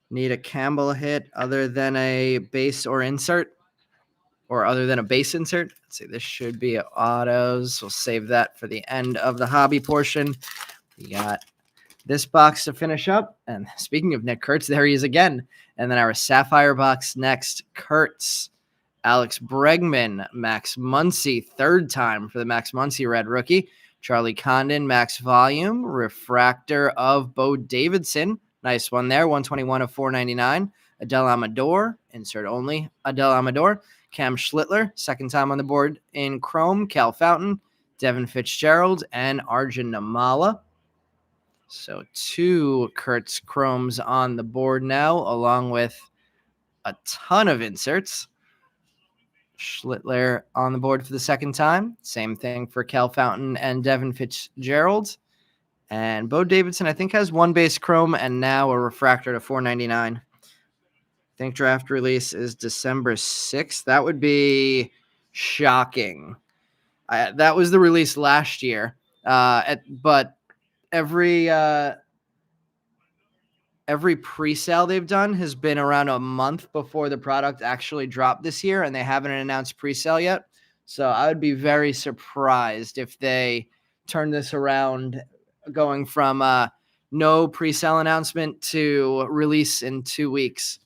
Need a Campbell hit other than a base or insert, or other than a base insert. Let's see. This should be autos. We'll save that for the end of the hobby portion. We got this box to finish up. And speaking of Nick Kurtz, there he is again. And then our Sapphire box next, Kurtz, Alex Bregman, Max Muncy, third time for the Max Muncy red rookie. Charlie Condon, max volume, refractor of Bo Davidson. Nice one there, 121 of 499. Adele Amador, insert only. Adele Amador. Cam Schlittler, second time on the board in Chrome. Cal Fountain, Devin Fitzgerald, and Arjun Namala. So 2 Kurtz Chromes on the board now, along with a ton of inserts. Schlittler on the board for the second time. Same thing for Cal Fountain and Devin Fitzgerald. And Bo Davidson, I think, has 1 base Chrome and now a refractor to 499. I think draft release is December 6th. That would be shocking. That was the release last year. But every pre-sale they've done has been around a month before the product actually dropped this year, and they haven't announced pre-sale yet. So I would be very surprised if they turn this around, going from no pre-sale announcement to release in 2 weeks.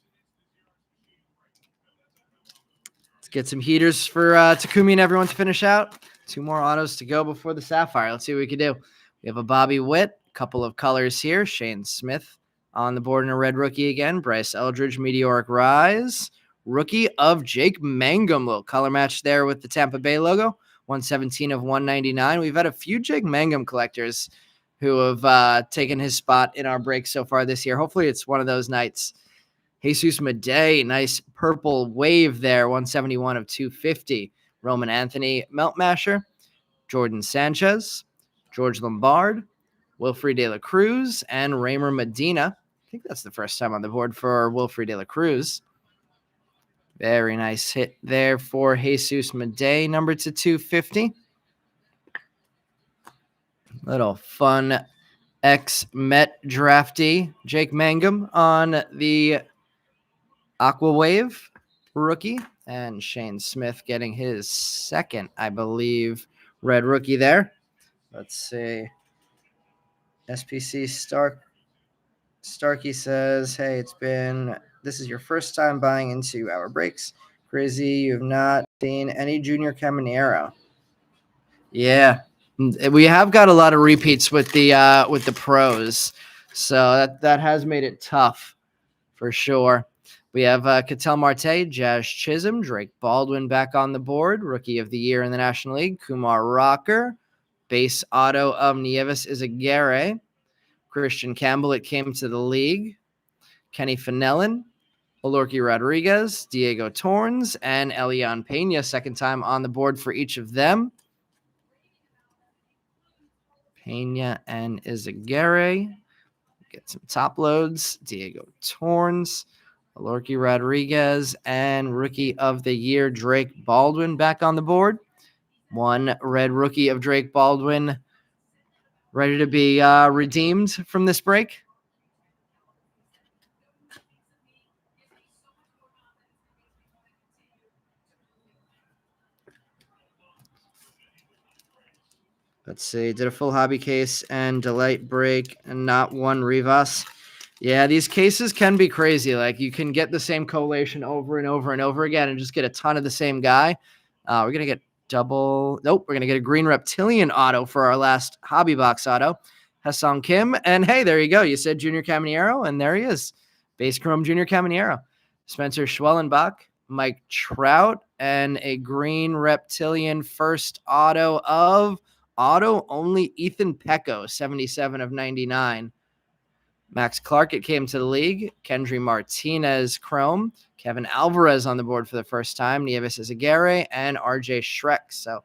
Let's get some heaters for Takumi and everyone to finish out. 2 more autos to go before the Sapphire. Let's see what we can do. We have a Bobby Witt, couple of colors here. Shane Smith on the board in a red rookie again. Bryce Eldridge, Meteoric Rise. Rookie of Jake Mangum. Little color match there with the Tampa Bay logo. 117 of 199. We've had a few Jake Mangum collectors who have taken his spot in our break so far this year. Hopefully it's one of those nights. Jesus Madej, nice purple wave there. 171 of 250. Roman Anthony, Melt Masher. Jordan Sanchez, George Lombard, Wilfred De La Cruz, and Raymer Medina. I think that's the first time on the board for Wilfred De La Cruz. Very nice hit there for Jesus Madej, number to 250. Little fun ex-Met draftee, Jake Mangum on the Aqua Wave rookie. And Shane Smith getting his second, I believe, red rookie there. Let's see. SPC Starkey says, hey, this is your first time buying into our breaks. Crazy, you have not seen any Junior Caminero. Yeah, we have got a lot of repeats with the pros, so that has made it tough for sure. We have Ketel Marte, Jazz Chisholm, Drake Baldwin back on the board, Rookie of the Year in the National League, Kumar Rocker, base auto of Nieves Izaguirre, Christian Campbell, it came to the league, Kenny Fenelon, Olorki Rodriguez, Diego Torns, and Elian Pena, second time on the board for each of them. Pena and Izaguirre. Get some top loads. Diego Torns, Olorki Rodriguez, and Rookie of the Year, Drake Baldwin back on the board. One red rookie of Drake Baldwin ready to be redeemed from this break. Let's see. Did a full hobby case and delight break and not one Rivas. Yeah, these cases can be crazy. Like you can get the same collation over and over and over again and just get a ton of the same guy. We're going to get we're going to get a green reptilian auto for our last hobby box auto. Hassan Kim. And hey, there you go. You said Junior Caminero, and there he is. Base Chrome Junior Caminero. Spencer Schwellenbach, Mike Trout, and a green reptilian first auto of only Ethan Pecco, 77 of 99. Max Clark, it came to the league. Kendry Martinez, Chrome. Kevin Alvarez on the board for the first time. Nieves Izaguirre and RJ Schreck. So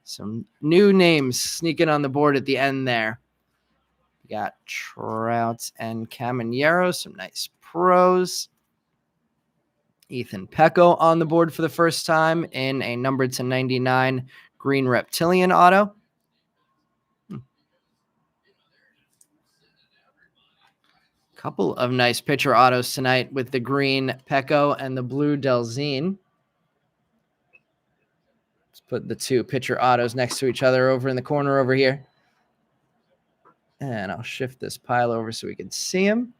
some new names sneaking on the board at the end there. We got Trout and Caminero, some nice pros. Ethan Pecco on the board for the first time in a numbered to 99 green reptilian auto. Couple of nice pitcher autos tonight with the green Pecco and the blue Delzine. Let's put the two pitcher autos next to each other over in the corner over here. And I'll shift this pile over so we can see them.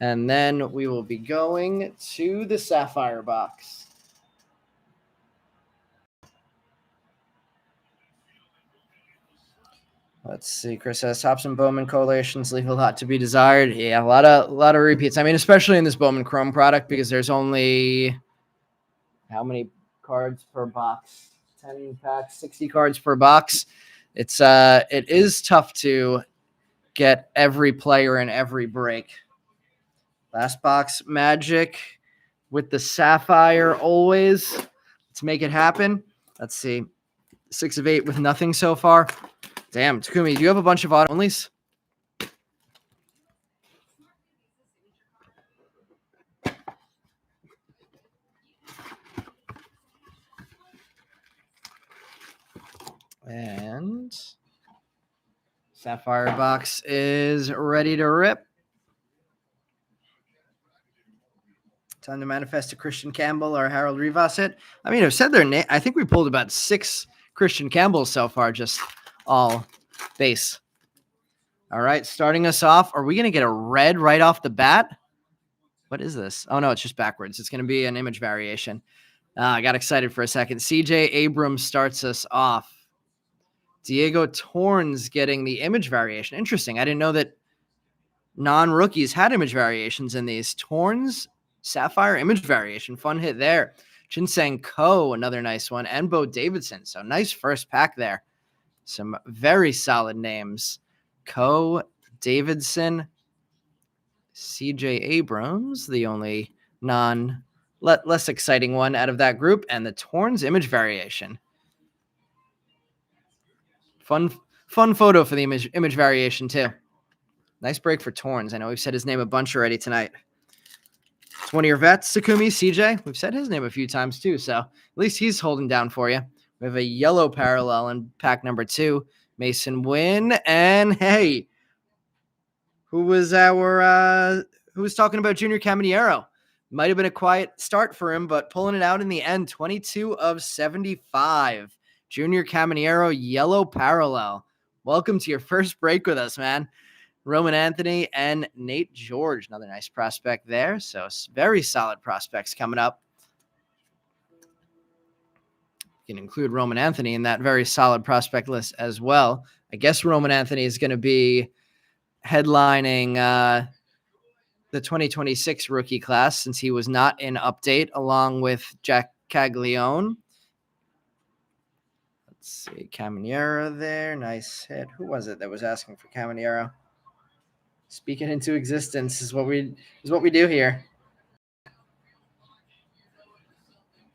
And then we will be going to the Sapphire box. Let's see. Chris says Thompson Bowman collations leave a lot to be desired. Yeah, a lot of repeats. I mean, especially in this Bowman Chrome product because there's only how many cards per box? 10 packs, 60 cards per box. It is tough to get every player in every break. Last box magic with the Sapphire always. Let's make it happen. Let's see. 6 of 8 with nothing so far. Damn, Takumi, do you have a bunch of auto-onlys? And Sapphire box is ready to rip. Time to manifest a Christian Campbell or Harold Rivas hit. I mean, I've said their name. I think we pulled about 6 Christian Campbells so far, just all base. All right, starting us off. Are we going to get a red right off the bat? What is this? Oh, no, it's just backwards. It's going to be an image variation. I got excited for a second. CJ Abrams starts us off. Diego Torns getting the image variation. Interesting. I didn't know that non-rookies had image variations in these. Torns, Sapphire, image variation. Fun hit there. Chinsang Ko, another nice one. And Bo Davidson. So nice first pack there. Some very solid names. Ko, Davidson, CJ Abrams, the only less exciting one out of that group, and the Torns image variation. Fun photo for the image variation too. Nice break for Torns. I know we've said his name a bunch already tonight. It's one of your vets, Sakumi, CJ. We've said his name a few times too, so at least he's holding down for you. We have a yellow parallel in pack number 2. Mason Wynn, and hey, who was talking about Junior Caminero? Might have been a quiet start for him, but pulling it out in the end, 22 of 75. Junior Caminero, yellow parallel. Welcome to your first break with us, man. Roman Anthony and Nate George, another nice prospect there. So very solid prospects coming up. You can include Roman Anthony in that very solid prospect list as well. I guess Roman Anthony is going to be headlining the 2026 rookie class since he was not in update along with Jack Caglione. Let's see, Caminero there. Nice hit. Who was it that was asking for Caminero? Speaking into existence is what we do here.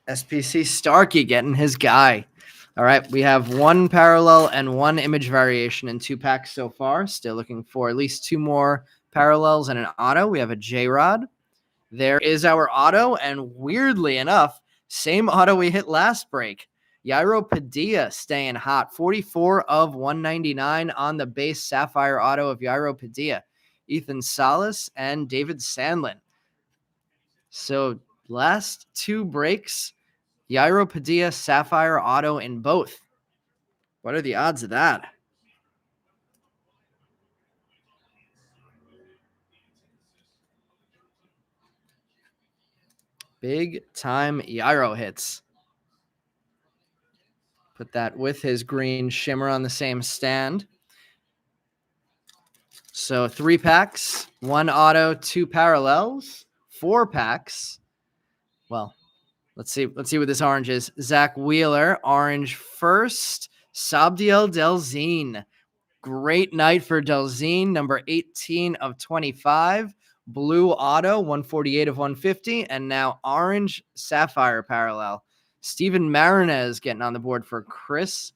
SPC Starkey getting his guy. All right, we have 1 parallel and 1 image variation in 2 packs so far. Still looking for at least 2 more parallels and an auto. We have a J-Rod. There is our auto, and weirdly enough, same auto we hit last break. Yairo Padilla staying hot. 44 of 199 on the base Sapphire auto of Yairo Padilla. Ethan Salas and David Sandlin. So last 2 breaks, Yairo Padilla Sapphire auto in both. What are the odds of that? Big time Yairo hits. Put that with his green shimmer on the same stand. So 3 packs, 1 auto, 2 parallels, 4 packs. Well, let's see what this orange is. Zach Wheeler, orange first. Sabdiel Delzine. Great night for Delzine, number 18 of 25. Blue auto, 148 of 150. And now orange Sapphire parallel. Steven Marinez getting on the board for Chris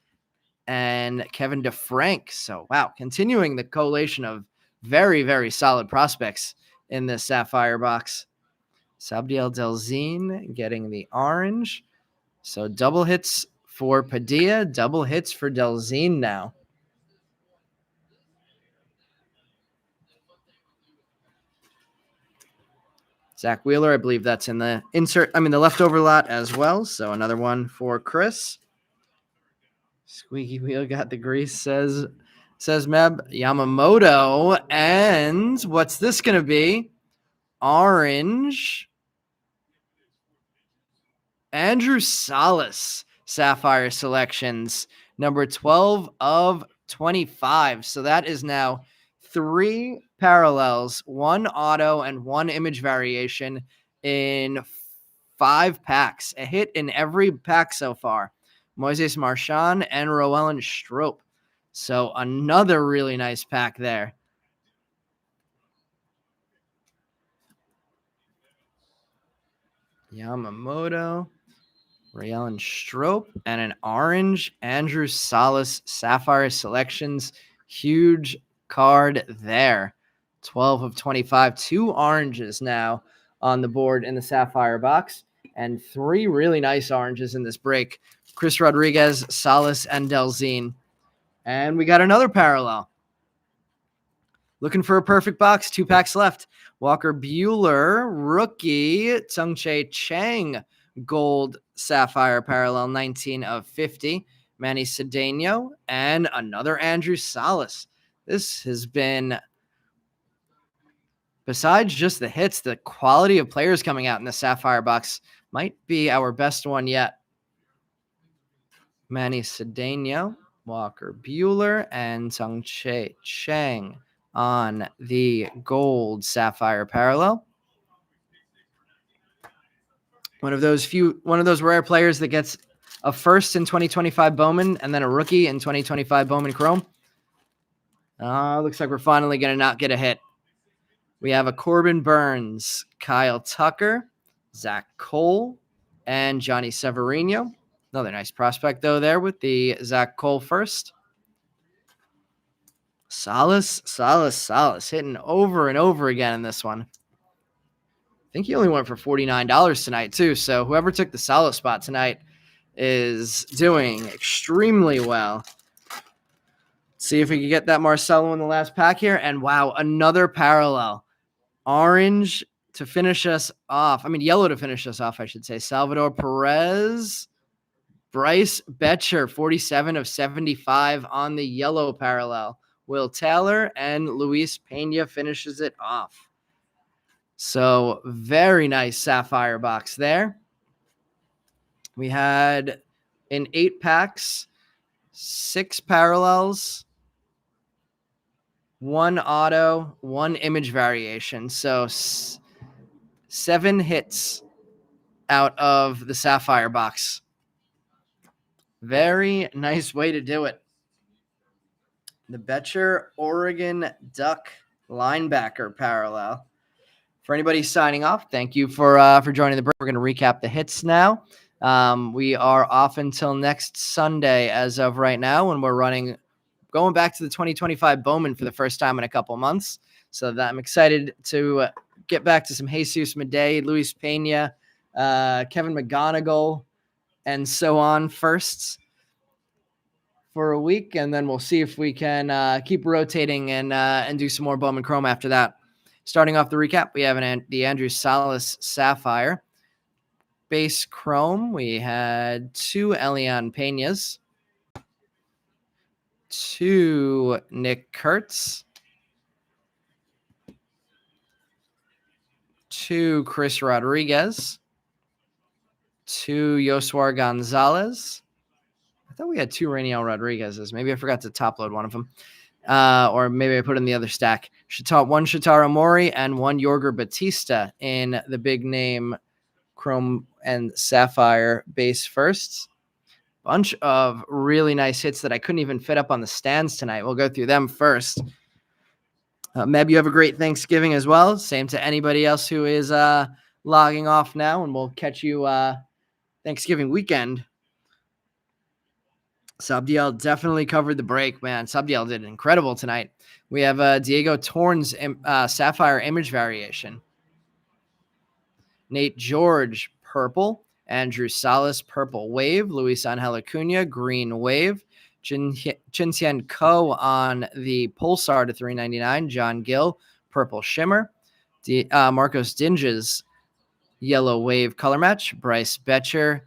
and Kevin DeFrank. So, wow, continuing the collation of very, very solid prospects in this Sapphire box. Sabdiel Delzine getting the orange. So double hits for Padilla, double hits for Delzine now. Zach Wheeler, I believe that's in the the leftover lot as well. So another one for Chris. Squeaky wheel got the grease, says Meb. Yamamoto. And what's this going to be? Orange. Andrew Salas, Sapphire selections, number 12 of 25. So that is now 3 parallels, 1 auto, and 1 image variation in 5 packs. A hit in every pack so far. Moises Marchand and Roellen Stroop. So another really nice pack there. Yamamoto, Roellen Stroop, and an orange Andrew Salas Sapphire selections. Huge card there. 12 of 25. 2 oranges now on the board in the Sapphire box, and 3 really nice oranges in this break. Chris Rodriguez, Salas, and Delzine. And we got another parallel. Looking for a perfect box. 2 packs left. Walker Buehler, rookie. Tsung-Che Chang, gold Sapphire parallel, 19 of 50. Manny Cedeno, and another Andrew Salas. This has been, besides just the hits, the quality of players coming out in the Sapphire box might be our best one yet. Manny Cedeno, Walker Bueller, and Sung-Che Chang on the gold Sapphire parallel. One of those rare players that gets a first in 2025 Bowman and then a rookie in 2025 Bowman Chrome. Looks like we're finally going to not get a hit. We have a Corbin Burns, Kyle Tucker, Zach Cole, and Johnny Severino. Another nice prospect, though, there with the Zach Cole first. Salas, hitting over and over again in this one. I think he only went for $49 tonight, too. So whoever took the Salas spot tonight is doing extremely well. See if we can get that Marcelo in the last pack here. And wow, another parallel. Orange to finish us off. I mean, yellow to finish us off, I should say. Salvador Perez, Bryce Betcher, 47 of 75 on the yellow parallel. Will Taylor and Luis Pena finishes it off. So very nice Sapphire box there. We had in 8 packs, 6 parallels, 1 auto, 1 image variation. So 7 hits out of the Sapphire box. Very nice way to do it. The Betcher Oregon Duck linebacker parallel. For anybody signing off, thank you for joining the break. We're going to recap the hits now. We are off until next Sunday as of right now, when we're going back to the 2025 Bowman for the first time in a couple months. So that I'm excited to get back to some Jesus Madej, Luis Pena, Kevin McGonigal, and so on firsts for a week, and then we'll see if we can keep rotating and do some more Bowman Chrome after that. Starting off the recap, we have the Andrew Salas Sapphire. Base Chrome, we had 2 Elian Peñas, 2 Nick Kurtz, 2 Chris Rodriguez, 2 Yosuar Gonzalez. I thought we had 2 Rainiel Rodriguez's. Maybe I forgot to top load one of them. Or maybe I put in the other stack. 1 Shotaro Mori and 1 Yorger Batista in the big name Chrome and Sapphire base firsts. Bunch of really nice hits that I couldn't even fit up on the stands tonight. We'll go through them first. Meb, you have a great Thanksgiving as well. Same to anybody else who is logging off now, and we'll catch you Thanksgiving weekend. Subdiel definitely covered the break, man. Subdiel did incredible tonight. We have Diego Torn's Sapphire image variation. Nate George, purple. Andrew Salas, purple wave. Luis Angel Acuna, green wave. Chin-Hsien Ko on the Pulsar to $3.99. John Gill, purple shimmer. Marcos Dinges, yellow wave color match. Bryce Betcher,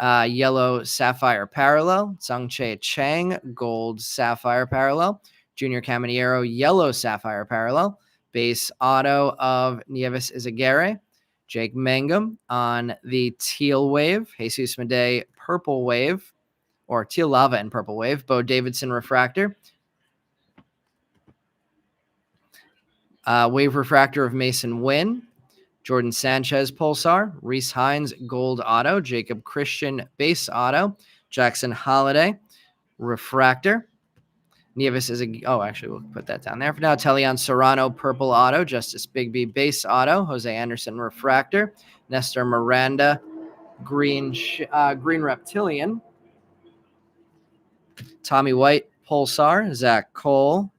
yellow Sapphire parallel. Sung-Che Chang, gold Sapphire parallel. Junior Caminero, yellow Sapphire parallel. Base auto of Nieves Izaguirre. Jake Mangum on the teal wave. Jesus Madej, purple wave, or teal lava and purple wave. Bo Davidson refractor. Wave refractor of Mason Wynn. Jordan Sanchez pulsar. Reese Hines gold auto. Jacob Christian base auto. Jackson Holiday refractor. Nieves is actually we'll put that down there for now. Telion Serrano purple auto. Justice Bigby base auto. Jose Anderson refractor. Nestor Miranda green reptilian. Tommy White pulsar. Zach Cole.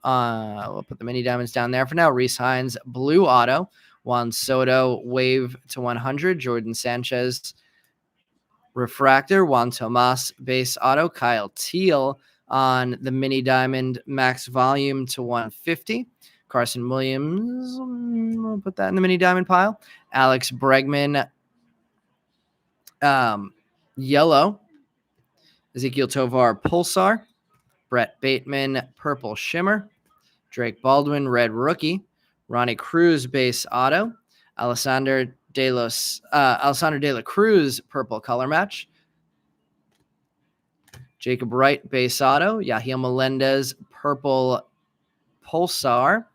We'll put the mini diamonds down there for now. Reese Hines blue auto. Juan Soto wave to 100. Jordan Sanchez refractor. Juan Tomas base auto. Kyle Teal on the mini diamond max volume to 150. Carson Williams, we'll put that in the mini diamond pile. Alex Bregman, yellow. Ezekiel Tovar pulsar. Brett Bateman purple shimmer. Drake Baldwin red rookie. Ronnie Cruz base auto. Alessandro De La Cruz purple color match. Jacob Wright, base auto. Yahiel Melendez, purple Pulsar.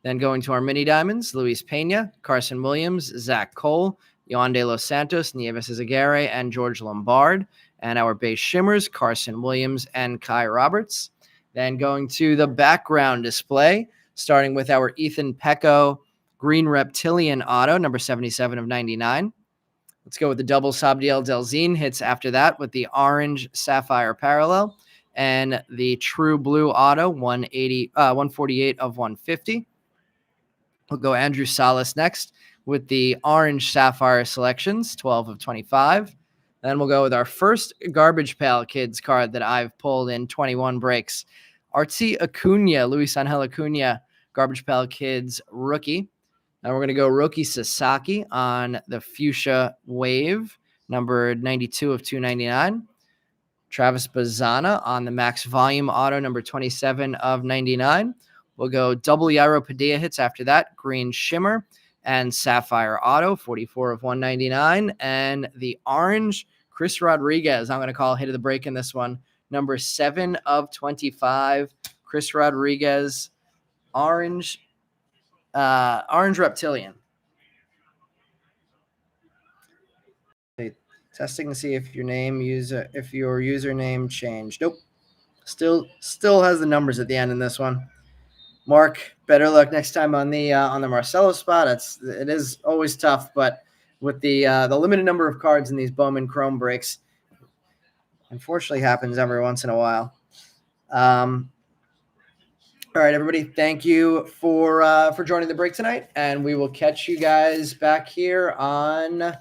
Then going to our mini diamonds, Luis Pena, Carson Williams, Zach Cole, Yohan De Los Santos, Nieves Aguirre, and George Lombard. And our base shimmers, Carson Williams and Kai Roberts. Then going to the background display, starting with our Ethan Pecco Green Reptilian auto, number 77 of 99. Let's go with the double Sabdiel Delzine hits after that with the orange Sapphire parallel and the true blue auto, 148 of 150. We'll go Andrew Salas next with the orange Sapphire selections, 12 of 25. Then we'll go with our first Garbage Pail Kids card that I've pulled in 21 breaks. Artsy Acuna, Luis Angel Acuna, Garbage Pail Kids rookie. Now we're going to go rookie Sasaki on the Fuchsia Wave, number 92 of 299. Travis Bazana on the Max Volume Auto, number 27 of 99. We'll go double Yairo Padilla hits after that, Green Shimmer and Sapphire Auto, 44 of 199. And the orange Chris Rodriguez, I'm going to call hit of the break in this one, number 7 of 25. Chris Rodriguez, orange Reptilian. Testing to see if your username changed. Nope. Still has the numbers at the end in this one. Mark, better luck next time on the Marcelo spot. It is always tough, but with the limited number of cards in these Bowman Chrome breaks, unfortunately happens every once in a while. All right, everybody, thank you for joining the break tonight, and we will catch you guys back here on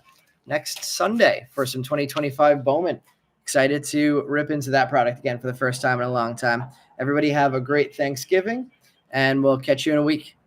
next Sunday for some 2025 Bowman. Excited to rip into that product again for the first time in a long time. Everybody have a great Thanksgiving, and we'll catch you in a week.